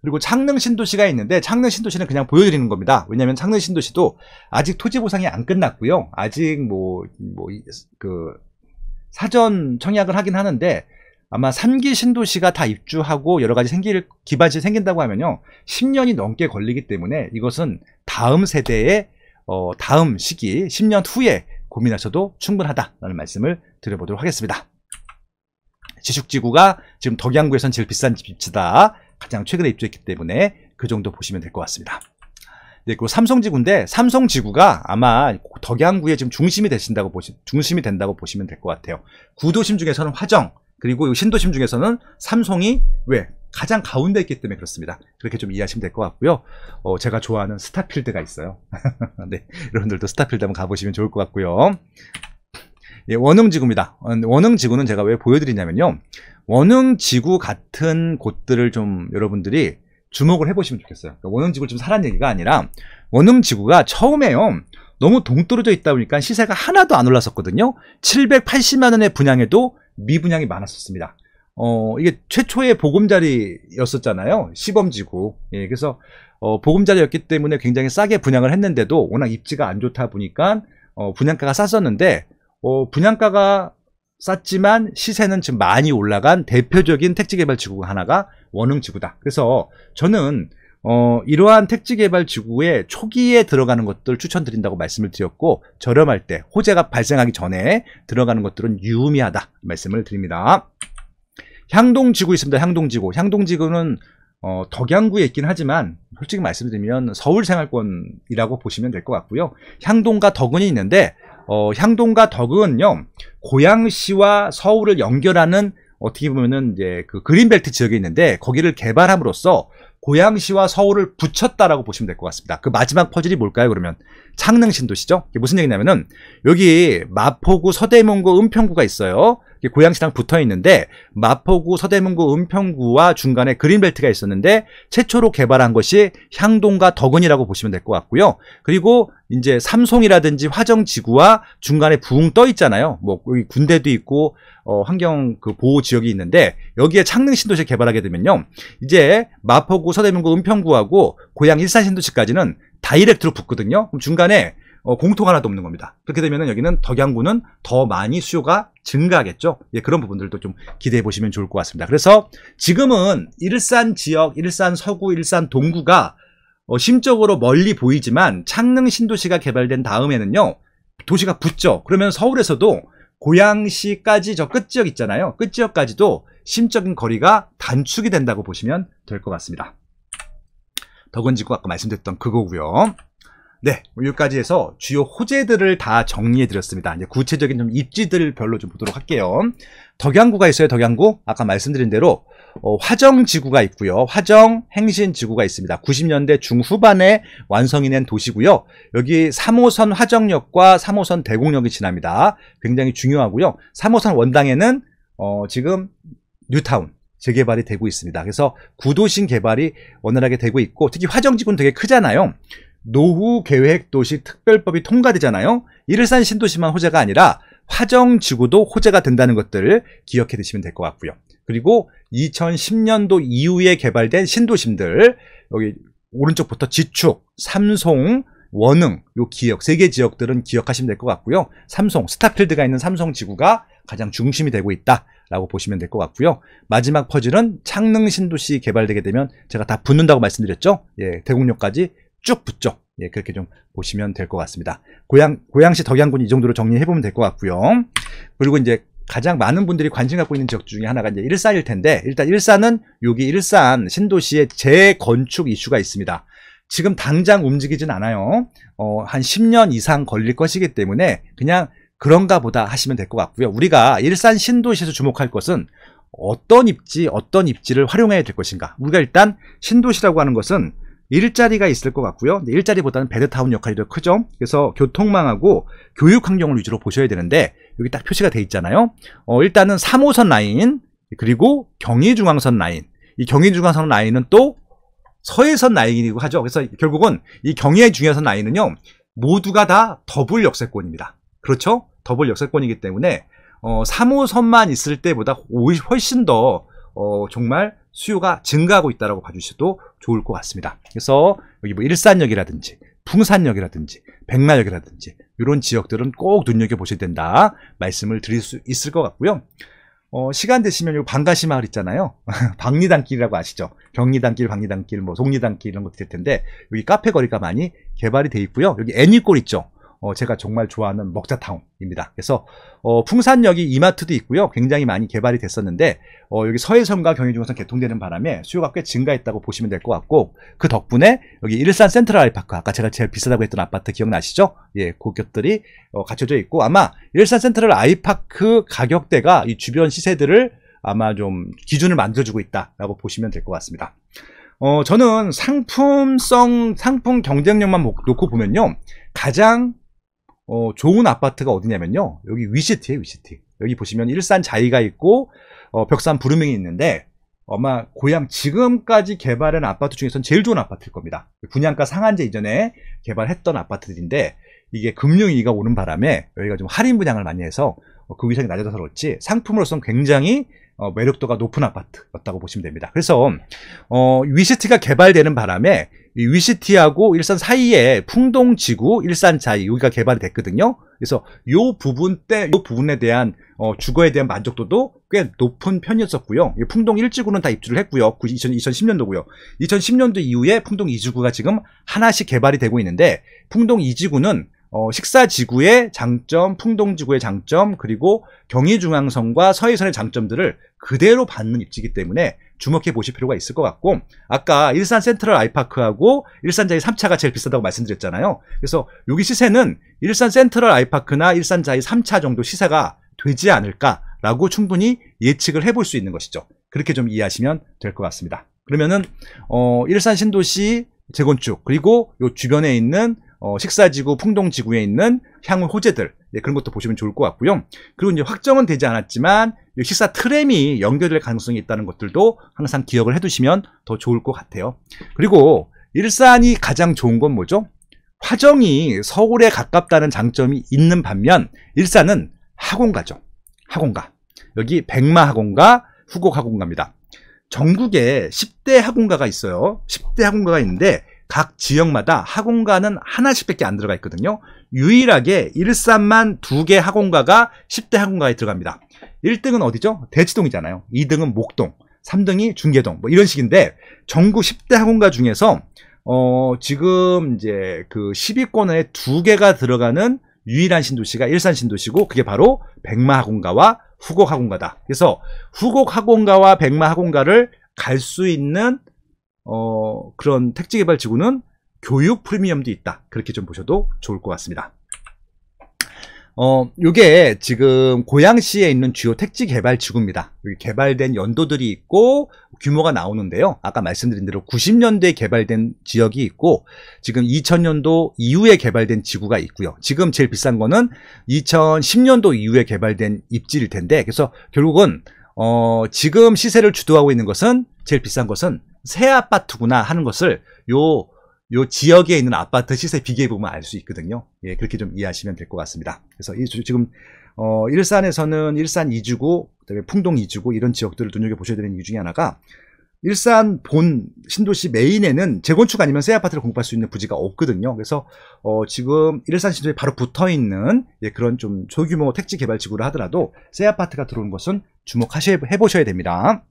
그리고 창릉 신도시가 있는데 창릉 신도시는 그냥 보여드리는 겁니다. 왜냐하면 창릉 신도시도 아직 토지 보상이 안 끝났고요. 아직 사전 청약을 하긴 하는데 아마 3기 신도시가 다 입주하고 여러 가지 기반시설이 생긴다고 하면요 10년이 넘게 걸리기 때문에 이것은 다음 세대의 다음 시기 10년 후에 고민하셔도 충분하다라는 말씀을 드려보도록 하겠습니다. 지축지구가 지금 덕양구에선 제일 비싼 집이다. 가장 최근에 입주했기 때문에 그 정도 보시면 될 것 같습니다. 네, 그리고 삼성지구인데 삼성지구가 아마 덕양구에 지금 중심이 된다고 보시면 될 것 같아요. 구도심 중에서는 화정, 그리고 신도심 중에서는 삼성이 가장 가운데 있기 때문에 그렇습니다. 그렇게 좀 이해하시면 될 것 같고요. 제가 좋아하는 스타필드가 있어요. 네, 여러분들도 스타필드 한번 가보시면 좋을 것 같고요. 예, 원흥지구입니다. 원흥지구는 제가 왜 보여드리냐면요. 원흥지구 같은 곳들을 좀 여러분들이 주목을 해보시면 좋겠어요. 그러니까 원흥지구를 좀 사란 얘기가 아니라 원흥지구가 처음에요. 너무 동떨어져 있다 보니까 시세가 하나도 안 올랐었거든요. 780만 원에 분양해도 미분양이 많았었습니다. 이게 최초의 보금자리였었잖아요. 시범지구. 예, 그래서 보금자리였기 때문에 굉장히 싸게 분양을 했는데도 워낙 입지가 안 좋다 보니까 분양가가 쌌었는데 분양가가 쌌지만 시세는 지금 많이 올라간 대표적인 택지개발지구가 하나가 원흥지구다. 그래서 저는 이러한 택지개발지구의 초기에 들어가는 것들 추천드린다고 말씀을 드렸고 저렴할 때 호재가 발생하기 전에 들어가는 것들은 유의미하다 말씀을 드립니다. 향동지구 있습니다. 향동지구는 덕양구에 있긴 하지만 솔직히 말씀드리면 서울생활권이라고 보시면 될 것 같고요. 향동과 덕은이 있는데 향동과 덕은요 고양시와 서울을 연결하는 어떻게 보면은 이제 그 그린벨트 지역에 있는데 거기를 개발함으로써 고양시와 서울을 붙였다라고 보시면 될 것 같습니다. 그 마지막 퍼즐이 뭘까요? 그러면 창릉 신도시죠. 이게 무슨 얘기냐면은 여기 마포구, 서대문구, 은평구가 있어요. 고양시랑 붙어 있는데 마포구, 서대문구, 은평구와 중간에 그린벨트가 있었는데 최초로 개발한 것이 향동과 덕은이라고 보시면 될 것 같고요. 그리고 이제 삼송이라든지 화정지구와 중간에 붕 떠 있잖아요. 뭐 여기 군대도 있고 환경 그 보호 지역이 있는데 여기에 창릉 신도시 개발하게 되면요. 이제 마포구, 서대문구, 은평구하고 고양 일산 신도시까지는 다이렉트로 붙거든요. 그럼 중간에 공통 하나도 없는 겁니다. 그렇게 되면 여기는 덕양구는 더 많이 수요가 증가하겠죠. 예, 그런 부분들도 좀 기대해 보시면 좋을 것 같습니다. 그래서 지금은 일산 지역, 일산 서구, 일산 동구가 심적으로 멀리 보이지만 창릉 신도시가 개발된 다음에는요. 도시가 붙죠. 그러면 서울에서도 고양시까지 저 끝지역 있잖아요. 끝지역까지도 심적인 거리가 단축이 된다고 보시면 될 것 같습니다. 덕은지구 아까 말씀드렸던 그거고요. 네, 여기까지 해서 주요 호재들을 다 정리해 드렸습니다. 이제 구체적인 좀 입지들 별로 좀 보도록 할게요. 덕양구가 있어요. 덕양구 아까 말씀드린 대로 화정지구가 있고요. 화정 행신지구가 있습니다. 90년대 중후반에 완성이 된 도시고요. 여기 3호선 화정역과 3호선 대곡역이 지납니다. 굉장히 중요하고요. 3호선 원당에는 지금 뉴타운 재개발이 되고 있습니다. 그래서 구도심 개발이 원활하게 되고 있고 특히 화정지구는 되게 크잖아요. 노후계획도시 특별법이 통과되잖아요. 일산 신도시만 호재가 아니라 화정지구도 호재가 된다는 것들을 기억해 두시면 될 것 같고요. 그리고 2010년도 이후에 개발된 신도심들 여기 오른쪽부터 지축, 삼송, 원흥 요 기억 3개 지역들은 기억하시면 될 것 같고요. 삼송, 스타필드가 있는 삼송지구가 가장 중심이 되고 있다라고 보시면 될 것 같고요. 마지막 퍼즐은 창릉 신도시 개발되게 되면 제가 다 붙는다고 말씀드렸죠. 예, 대곡역까지 쭉 붙죠. 예, 그렇게 좀 보시면 될 것 같습니다. 고양시 덕양군 이 정도로 정리해보면 될 것 같고요. 그리고 이제 가장 많은 분들이 관심 갖고 있는 지역 중에 하나가 이제 일산일 텐데, 일단 일산은 여기 일산 신도시의 재건축 이슈가 있습니다. 지금 당장 움직이진 않아요. 한 10년 이상 걸릴 것이기 때문에 그냥 그런가 보다 하시면 될 것 같고요. 우리가 일산 신도시에서 주목할 것은 어떤 입지를 활용해야 될 것인가. 우리가 일단 신도시라고 하는 것은 일자리가 있을 것 같고요. 일자리보다는 베드타운 역할이 더 크죠. 그래서 교통망하고 교육 환경을 위주로 보셔야 되는데 여기 딱 표시가 돼 있잖아요. 일단은 3호선 라인 그리고 경의중앙선 라인. 이 경의중앙선 라인은 또 서해선 라인이고 하죠. 그래서 결국은 이 경의중앙선 라인은요. 모두가 다 더블 역세권입니다. 그렇죠? 더블 역세권이기 때문에 3호선만 있을 때보다 훨씬 더 정말 수요가 증가하고 있다고 봐주셔도 좋을 것 같습니다. 그래서 여기 뭐 일산역이라든지 풍산역이라든지 백마역이라든지 이런 지역들은 꼭 눈여겨보셔야 된다 말씀을 드릴 수 있을 것 같고요. 시간 되시면 요 방가시 마을 있잖아요. 박리단길이라고 아시죠? 경리단길, 박리단길, 뭐 속리단길 이런 것들 될 텐데 여기 카페 거리가 많이 개발이 돼 있고요. 여기 애니골 있죠? 제가 정말 좋아하는 먹자타운입니다. 그래서 풍산역이 이마트도 있고요. 굉장히 많이 개발이 됐었는데 여기 서해선과 경의중앙선 개통되는 바람에 수요가 꽤 증가했다고 보시면 될 것 같고 그 덕분에 여기 일산 센트럴 아이파크 아까 제가 제일 비싸다고 했던 아파트 기억나시죠? 예, 그 것들이 갖춰져 있고 아마 일산 센트럴 아이파크 가격대가 이 주변 시세들을 아마 좀 기준을 만들어주고 있다라고 보시면 될 것 같습니다. 저는 상품 경쟁력만 놓고 보면요. 가장 좋은 아파트가 어디냐면요. 여기 위시티에요, 위시티. 여기 보시면 일산 자이가 있고, 벽산 부르명이 있는데, 아마 고향 지금까지 개발한 아파트 중에서는 제일 좋은 아파트일 겁니다. 분양가 상한제 이전에 개발했던 아파트들인데, 이게 금융위기가 오는 바람에 여기가 좀 할인 분양을 많이 해서 그 위상이 낮아져서 그렇지, 상품으로서는 굉장히 매력도가 높은 아파트였다고 보시면 됩니다. 그래서 위시티가 개발되는 바람에 이 위시티하고 일산 사이에 풍동지구, 일산자이 여기가 개발이 됐거든요. 그래서 요 부분에 대한 주거에 대한 만족도도 꽤 높은 편이었었고요. 풍동 1지구는 다 입주를 했고요. 2010년도고요. 2010년도 이후에 풍동 2지구가 지금 하나씩 개발이 되고 있는데 풍동 2지구는 식사지구의 장점, 풍동지구의 장점, 그리고 경의중앙선과 서해선의 장점들을 그대로 받는 입지이기 때문에 주목해 보실 필요가 있을 것 같고 아까 일산 센트럴 아이파크하고 일산자이 3차가 제일 비싸다고 말씀드렸잖아요. 그래서 여기 시세는 일산 센트럴 아이파크나 일산자이 3차 정도 시세가 되지 않을까라고 충분히 예측을 해볼 수 있는 것이죠. 그렇게 좀 이해하시면 될 것 같습니다. 그러면은 일산 신도시 재건축 그리고 요 주변에 있는 식사지구, 풍동지구에 있는 향후 호재들 그런 것도 보시면 좋을 것 같고요. 그리고 이제 확정은 되지 않았지만 식사 트램이 연결될 가능성이 있다는 것들도 항상 기억을 해두시면 더 좋을 것 같아요. 그리고 일산이 가장 좋은 건 뭐죠? 화정이 서울에 가깝다는 장점이 있는 반면 일산은 학원가죠. 학원가. 여기 백마학원가, 후곡학원가입니다. 전국에 10대 학원가가 있어요. 10대 학원가가 있는데 각 지역마다 학원가는 하나씩밖에 안 들어가 있거든요. 유일하게 일산만 2개 학원가가 10대 학원가에 들어갑니다. 1등은 어디죠? 대치동이잖아요. 2등은 목동, 3등이 중계동 뭐 이런 식인데 전국 10대 학원가 중에서 지금 이제 그 10위권에 2개가 들어가는 유일한 신도시가 일산 신도시고 그게 바로 백마학원가와 후곡학원가다. 그래서 후곡학원가와 백마학원가를 갈 수 있는 그런 택지개발지구는 교육 프리미엄도 있다. 그렇게 좀 보셔도 좋을 것 같습니다. 요게 지금 고양시에 있는 주요 택지개발지구입니다. 여기 개발된 연도들이 있고 규모가 나오는데요. 아까 말씀드린 대로 90년대에 개발된 지역이 있고 지금 2000년도 이후에 개발된 지구가 있고요. 지금 제일 비싼 거는 2010년도 이후에 개발된 입지일 텐데 그래서 결국은 지금 시세를 주도하고 있는 것은 제일 비싼 것은 새 아파트구나 하는 것을 요 지역에 있는 아파트 시세 비교해 보면 알 수 있거든요. 예, 그렇게 좀 이해하시면 될 것 같습니다. 그래서 지금 일산에서는 일산 2주구, 그다음에 풍동 2주구 이런 지역들을 눈여겨 보셔야 되는 이유 중에 하나가 일산 본 신도시 메인에는 재건축 아니면 새 아파트를 공급할 수 있는 부지가 없거든요. 그래서 지금 일산 신도시에 바로 붙어 있는 그런 좀 소규모 택지 개발 지구를 하더라도 새 아파트가 들어오는 것은 주목해 보셔야 됩니다.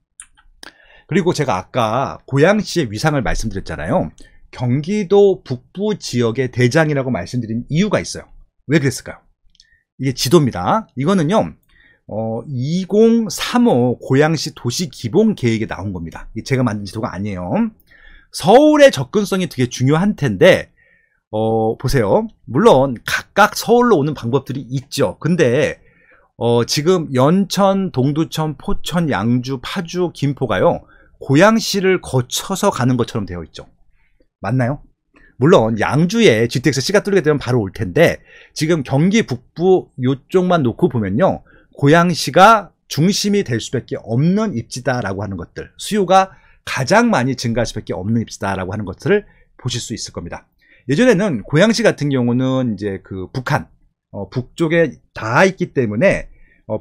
그리고 제가 아까 고양시의 위상을 말씀드렸잖아요. 경기도 북부 지역의 대장이라고 말씀드린 이유가 있어요. 왜 그랬을까요? 이게 지도입니다. 이거는요 2035 고양시 도시 기본 계획에 나온 겁니다. 제가 만든 지도가 아니에요. 서울의 접근성이 되게 중요한 텐데 보세요. 물론 각각 서울로 오는 방법들이 있죠. 근데 지금 연천, 동두천, 포천, 양주, 파주, 김포가요 고양시를 거쳐서 가는 것처럼 되어 있죠. 맞나요? 물론 양주에 GTX-C가 뚫리게 되면 바로 올 텐데 지금 경기 북부 이쪽만 놓고 보면요 고양시가 중심이 될 수밖에 없는 입지다라고 하는 것들, 수요가 가장 많이 증가할 수밖에 없는 입지다라고 하는 것들을 보실 수 있을 겁니다. 예전에는 고양시 같은 경우는 이제 그 북한, 북쪽에 다 있기 때문에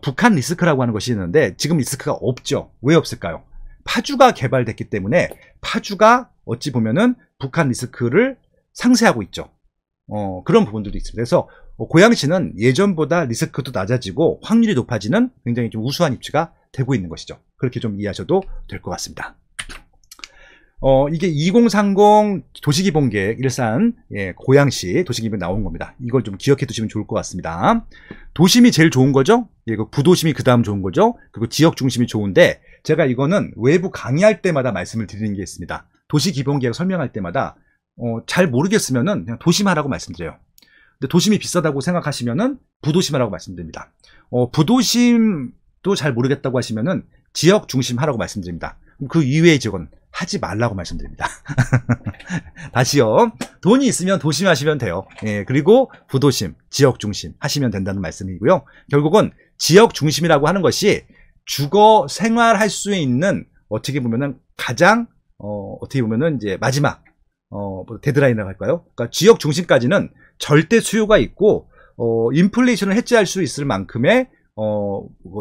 북한 리스크라고 하는 것이 있는데 지금 리스크가 없죠. 왜 없을까요? 파주가 개발됐기 때문에 파주가 어찌 보면은 북한 리스크를 상쇄하고 있죠. 그런 부분들도 있습니다. 그래서 고양시는 예전보다 리스크도 낮아지고 확률이 높아지는 굉장히 좀 우수한 입지가 되고 있는 것이죠. 그렇게 좀 이해하셔도 될 것 같습니다. 이게 2030 도시기본계획 일산 고양시 도시기본 나온 겁니다. 이걸 좀 기억해 두시면 좋을 것 같습니다. 도심이 제일 좋은 거죠. 부도심이 그 다음 좋은 거죠. 그리고 지역 중심이 좋은데 제가 이거는 외부 강의할 때마다 말씀을 드리는 게 있습니다. 도시기본계획 설명할 때마다 잘 모르겠으면은 그냥 도심하라고 말씀드려요. 근데 도심이 비싸다고 생각하시면은 부도심하라고 말씀드립니다. 부도심도 잘 모르겠다고 하시면은 지역 중심 하라고 말씀드립니다. 그 이외의 지역은 하지 말라고 말씀드립니다. 다시요. 돈이 있으면 도심하시면 돼요. 그리고 부도심, 지역 중심 하시면 된다는 말씀이고요. 결국은 지역 중심이라고 하는 것이 주거 생활할 수 있는 어떻게 보면은 가장 어떻게 보면은 이제 마지막 데드라인이라고 할까요? 그러니까 지역 중심까지는 절대 수요가 있고 인플레이션을 해지할 수 있을 만큼의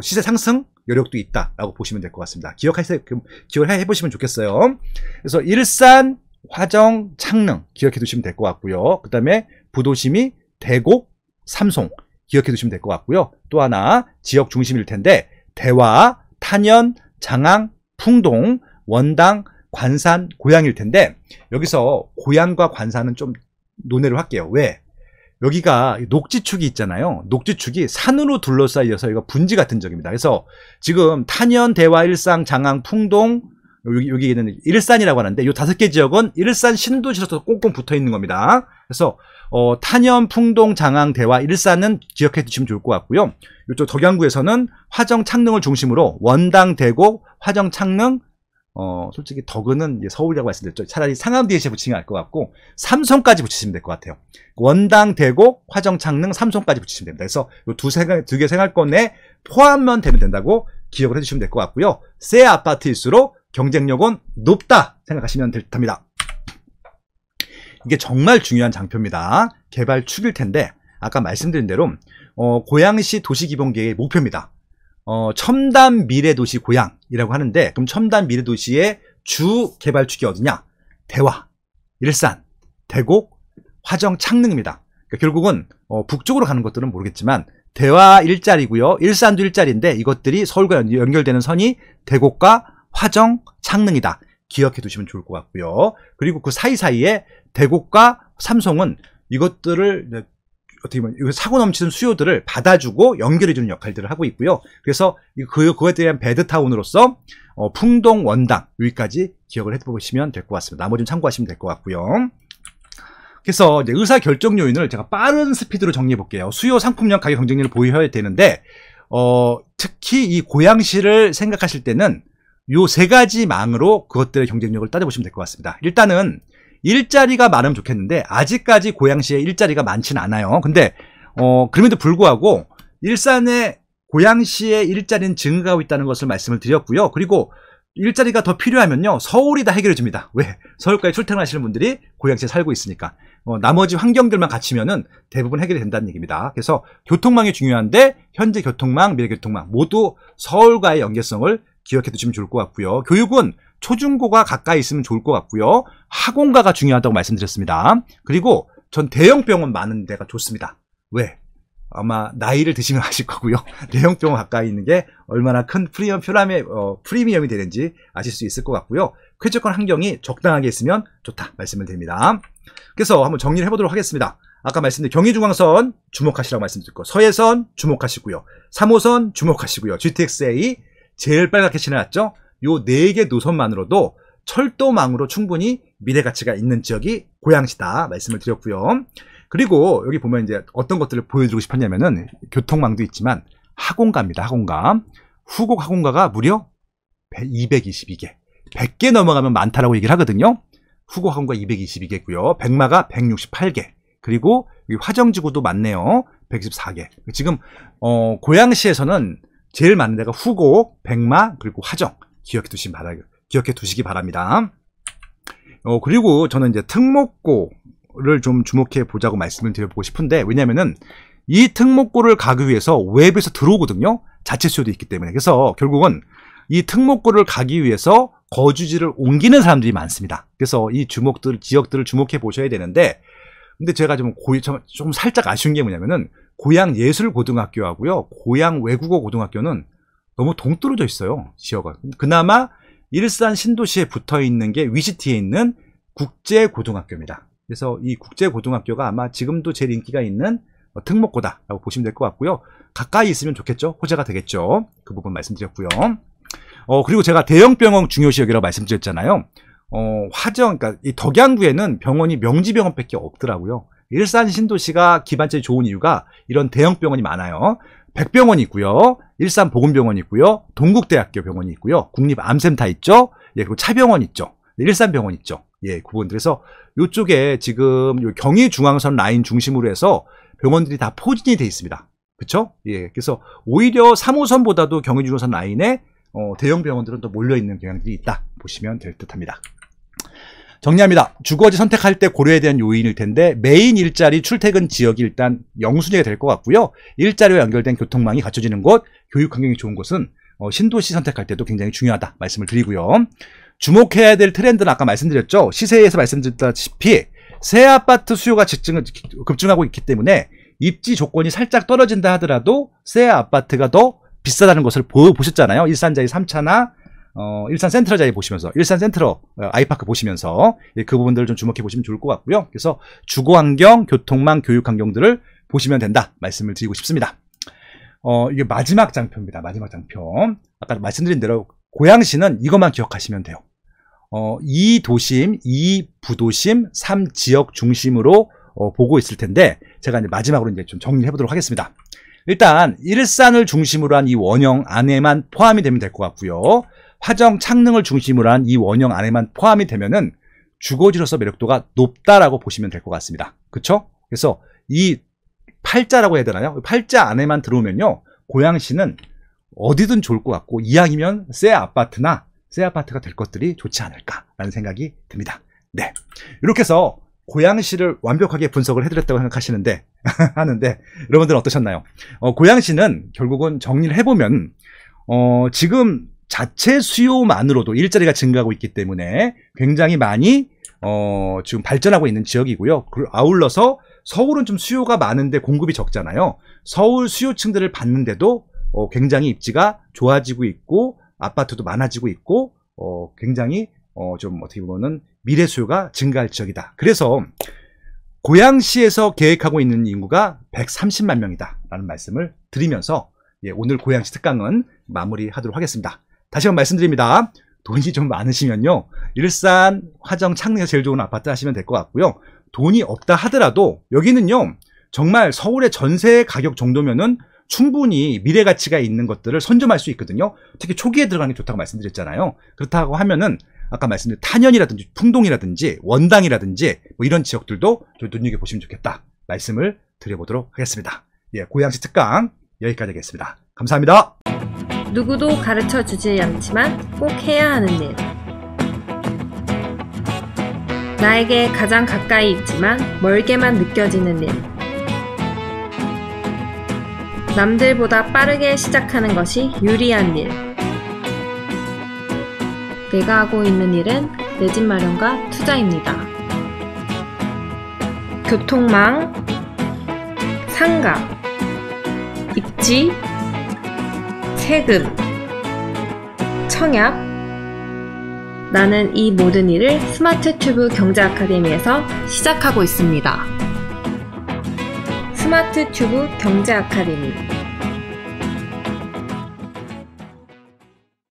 시세 상승 여력도 있다라고 보시면 될 것 같습니다. 기억해 보시면 좋겠어요. 그래서 일산, 화정, 창릉 기억해 두시면 될 것 같고요. 그 다음에 부도심이 대곡, 삼송 기억해 두시면 될 것 같고요. 또 하나 지역 중심일 텐데 대화, 탄현, 장항, 풍동, 원당, 관산, 고양일 텐데 여기서 고양과 관산은 좀 논의를 할게요. 왜? 여기가 녹지축이 있잖아요. 녹지축이 산으로 둘러싸여서 이거 분지 같은 지역입니다. 그래서 지금 탄현, 대화, 일상, 장항, 풍동 여기는 일산이라고 하는데 이 5개 지역은 일산 신도시로서 꽁꽁 붙어 있는 겁니다. 그래서 탄현, 풍동, 장항, 대화, 일산은 기억해 두시면 좋을 것 같고요. 이쪽 덕양구에서는 화정, 창릉을 중심으로 원당, 대곡, 화정, 창릉 솔직히 덕은은 서울이라고 말씀드렸죠. 차라리 상암디에시에 붙이면 알 것 같고 삼성까지 붙이시면 될 것 같아요. 원당, 대곡, 화정, 창릉, 삼성까지 붙이시면 됩니다. 그래서 이 두 개 생활권에 포함만 되면 된다고 기억을 해주시면 될 것 같고요. 새 아파트일수록 경쟁력은 높다 생각하시면 될 듯합니다. 이게 정말 중요한 장표입니다. 개발축일 텐데 아까 말씀드린 대로 고양시 도시기본계획의 목표입니다. 첨단 미래도시 고양이라고 하는데 그럼 첨단 미래도시의 주 개발축이 어디냐? 대화, 일산, 대곡, 화정, 창릉입니다. 그러니까 결국은 북쪽으로 가는 것들은 모르겠지만 대화 일자리고요. 일산도 일자리인데 이것들이 서울과 연결되는 선이 대곡과 화정, 창릉이다. 기억해 두시면 좋을 것 같고요. 그리고 그 사이사이에 대곡과 삼송은 이것들을 어떻게 보면 사고 넘치는 수요들을 받아주고 연결해주는 역할들을 하고 있고요. 그래서 그것에 대한 배드타운으로서 풍동, 원당 여기까지 기억을 해보시면 될 것 같습니다. 나머지는 참고하시면 될 것 같고요. 그래서 이제 의사결정 요인을 제가 빠른 스피드로 정리해 볼게요. 수요, 상품력, 가격 경쟁력을 보여야 되는데 특히 이 고양시를 생각하실 때는 요 3가지 망으로 그것들의 경쟁력을 따져보시면 될 것 같습니다. 일단은 일자리가 많으면 좋겠는데 아직까지 고양시에 일자리가 많지는 않아요. 근데 그럼에도 불구하고 일산의 고양시의 일자리는 증가하고 있다는 것을 말씀을 드렸고요. 그리고 일자리가 더 필요하면요 서울이 다 해결해 줍니다. 왜? 서울까지 출퇴근하시는 분들이 고양시에 살고 있으니까 나머지 환경들만 갖추면은 대부분 해결이 된다는 얘기입니다. 그래서 교통망이 중요한데 현재 교통망, 미래교통망 모두 서울과의 연계성을 기억해 두시면 좋을 것 같고요. 교육은 초중고가 가까이 있으면 좋을 것 같고요. 학원가가 중요하다고 말씀드렸습니다. 그리고 전 대형병원 많은 데가 좋습니다. 왜? 아마 나이를 드시면 아실 거고요. 대형병원 가까이 있는 게 얼마나 큰 프리미엄이 되는지 아실 수 있을 것 같고요. 쾌적한 환경이 적당하게 있으면 좋다 말씀을 드립니다. 그래서 한번 정리를 해보도록 하겠습니다. 아까 말씀드린 경의중앙선 주목하시라고 말씀드렸고 서해선 주목하시고요. 3호선 주목하시고요. GTX-A 제일 빨갛게 칠해놨죠. 요 4개 노선만으로도 철도망으로 충분히 미래가치가 있는 지역이 고양시다 말씀을 드렸고요. 그리고 여기 보면 이제 어떤 것들을 보여드리고 싶었냐면은 교통망도 있지만 학원가입니다. 학원가. 후곡 학원가가 무려 222개. 100개 넘어가면 많다라고 얘기를 하거든요. 후곡 학원가 222개고요. 백마가 168개. 그리고 여기 화정지구도 많네요. 124개. 지금 고양시에서는 제일 많은 데가 후곡, 백마, 그리고 화정. 기억해 두시기 바랍니다. 그리고 저는 이제 특목고, 특목고를 좀 주목해 보자고 말씀을 드려보고 싶은데, 왜냐면은 이 특목고를 가기 위해서 외부에서 들어오거든요. 자체 수요도 있기 때문에. 그래서 결국은 이 특목고를 가기 위해서 거주지를 옮기는 사람들이 많습니다. 그래서 이 지역들을 주목해 보셔야 되는데, 근데 제가 좀 살짝 아쉬운 게 뭐냐면은 고양 예술고등학교하고요, 고양 외국어 고등학교는 너무 동떨어져 있어요, 지역은. 그나마 일산 신도시에 붙어 있는 게 위시티에 있는 국제고등학교입니다. 그래서 이 국제고등학교가 아마 지금도 제일 인기가 있는 특목고다라고 보시면 될 것 같고요. 가까이 있으면 좋겠죠. 호재가 되겠죠. 그 부분 말씀드렸고요. 그리고 제가 대형병원 중요시역이라고 말씀드렸잖아요. 그러니까 이 덕양구에는 병원이 명지병원밖에 없더라고요. 일산 신도시가 기반적이 좋은 이유가 이런 대형병원이 많아요. 백병원이 있고요. 일산보건병원이 있고요. 동국대학교 병원이 있고요. 국립암센터 있죠. 예, 그리고 차병원 있죠. 일산병원 있죠. 예, 그 부분들에서 이쪽에 지금 요 경의중앙선 라인 중심으로 해서 병원들이 다 포진이 돼 있습니다. 그쵸? 예, 그래서 오히려 3호선보다도 경의중앙선 라인에 대형 병원들은 또 몰려있는 경향들이 있다 보시면 될 듯합니다. 정리합니다. 주거지 선택할 때 고려해야 되는 요인일 텐데, 메인 일자리 출퇴근 지역이 일단 영순위가 될 것 같고요. 일자리와 연결된 교통망이 갖춰지는 곳, 교육 환경이 좋은 곳은 신도시 선택할 때도 굉장히 중요하다 말씀을 드리고요. 주목해야 될 트렌드는 아까 말씀드렸죠. 시세에서 말씀드렸다시피 새 아파트 수요가 급증하고 있기 때문에 입지 조건이 살짝 떨어진다 하더라도 새 아파트가 더 비싸다는 것을 보셨잖아요. 일산자이 3차나 일산 센트럴자이 보시면서, 일산 센트럴 아이파크 보시면서 그 부분들을 좀 주목해 보시면 좋을 것 같고요. 그래서 주거환경, 교통망, 교육환경들을 보시면 된다 말씀을 드리고 싶습니다. 이게 마지막 장표입니다. 마지막 장표. 아까 말씀드린 대로 고양시는 이것만 기억하시면 돼요. 2도심, 2부도심, 3지역 중심으로 보고 있을 텐데, 제가 이제 마지막으로 이제 좀 정리해 보도록 하겠습니다. 일단 일산을 중심으로 한 이 원형 안에만 포함이 되면 될 것 같고요. 화정, 창릉을 중심으로 한 이 원형 안에만 포함이 되면은 주거지로서 매력도가 높다라고 보시면 될 것 같습니다. 그쵸? 그래서 이 팔자라고 해야 되나요? 팔자 안에만 들어오면요, 고양시는 어디든 좋을 것 같고, 이왕이면 새 아파트나 새 아파트가 될 것들이 좋지 않을까라는 생각이 듭니다. 네, 이렇게 해서 고양시를 완벽하게 분석을 해드렸다고 생각하시는데 하는데, 여러분들은 어떠셨나요? 고양시는 결국은 정리를 해보면 지금 자체 수요만으로도 일자리가 증가하고 있기 때문에 굉장히 많이 지금 발전하고 있는 지역이고요. 아울러서 서울은 좀 수요가 많은데 공급이 적잖아요. 서울 수요층들을 받는데도 굉장히 입지가 좋아지고 있고 아파트도 많아지고 있고 굉장히 좀 어떻게 보면은 미래 수요가 증가할 지역이다. 그래서 고양시에서 계획하고 있는 인구가 130만 명이다 라는 말씀을 드리면서, 예, 오늘 고양시 특강은 마무리하도록 하겠습니다. 다시 한번 말씀드립니다. 돈이 좀 많으시면요, 일산, 화정, 창릉에서 제일 좋은 아파트 하시면 될 것 같고요. 돈이 없다 하더라도 여기는요, 정말 서울의 전세 가격 정도면은 충분히 미래 가치가 있는 것들을 선점할 수 있거든요. 특히 초기에 들어가는 게 좋다고 말씀드렸잖아요. 그렇다고 하면은 아까 말씀드린 탄현이라든지 풍동이라든지 원당이라든지 뭐 이런 지역들도 좀 눈여겨보시면 좋겠다 말씀을 드려보도록 하겠습니다. 예, 고양시 특강 여기까지 하겠습니다. 감사합니다. 누구도 가르쳐주지 않지만 꼭 해야 하는 일. 나에게 가장 가까이 있지만 멀게만 느껴지는 일. 남들보다 빠르게 시작하는 것이 유리한 일. 내가 하고 있는 일은 내 집 마련과 투자입니다. 교통망, 상가, 입지, 세금, 청약. 나는 이 모든 일을 스마트튜브 경제아카데미에서 시작하고 있습니다. 스마트튜브 경제아카데미.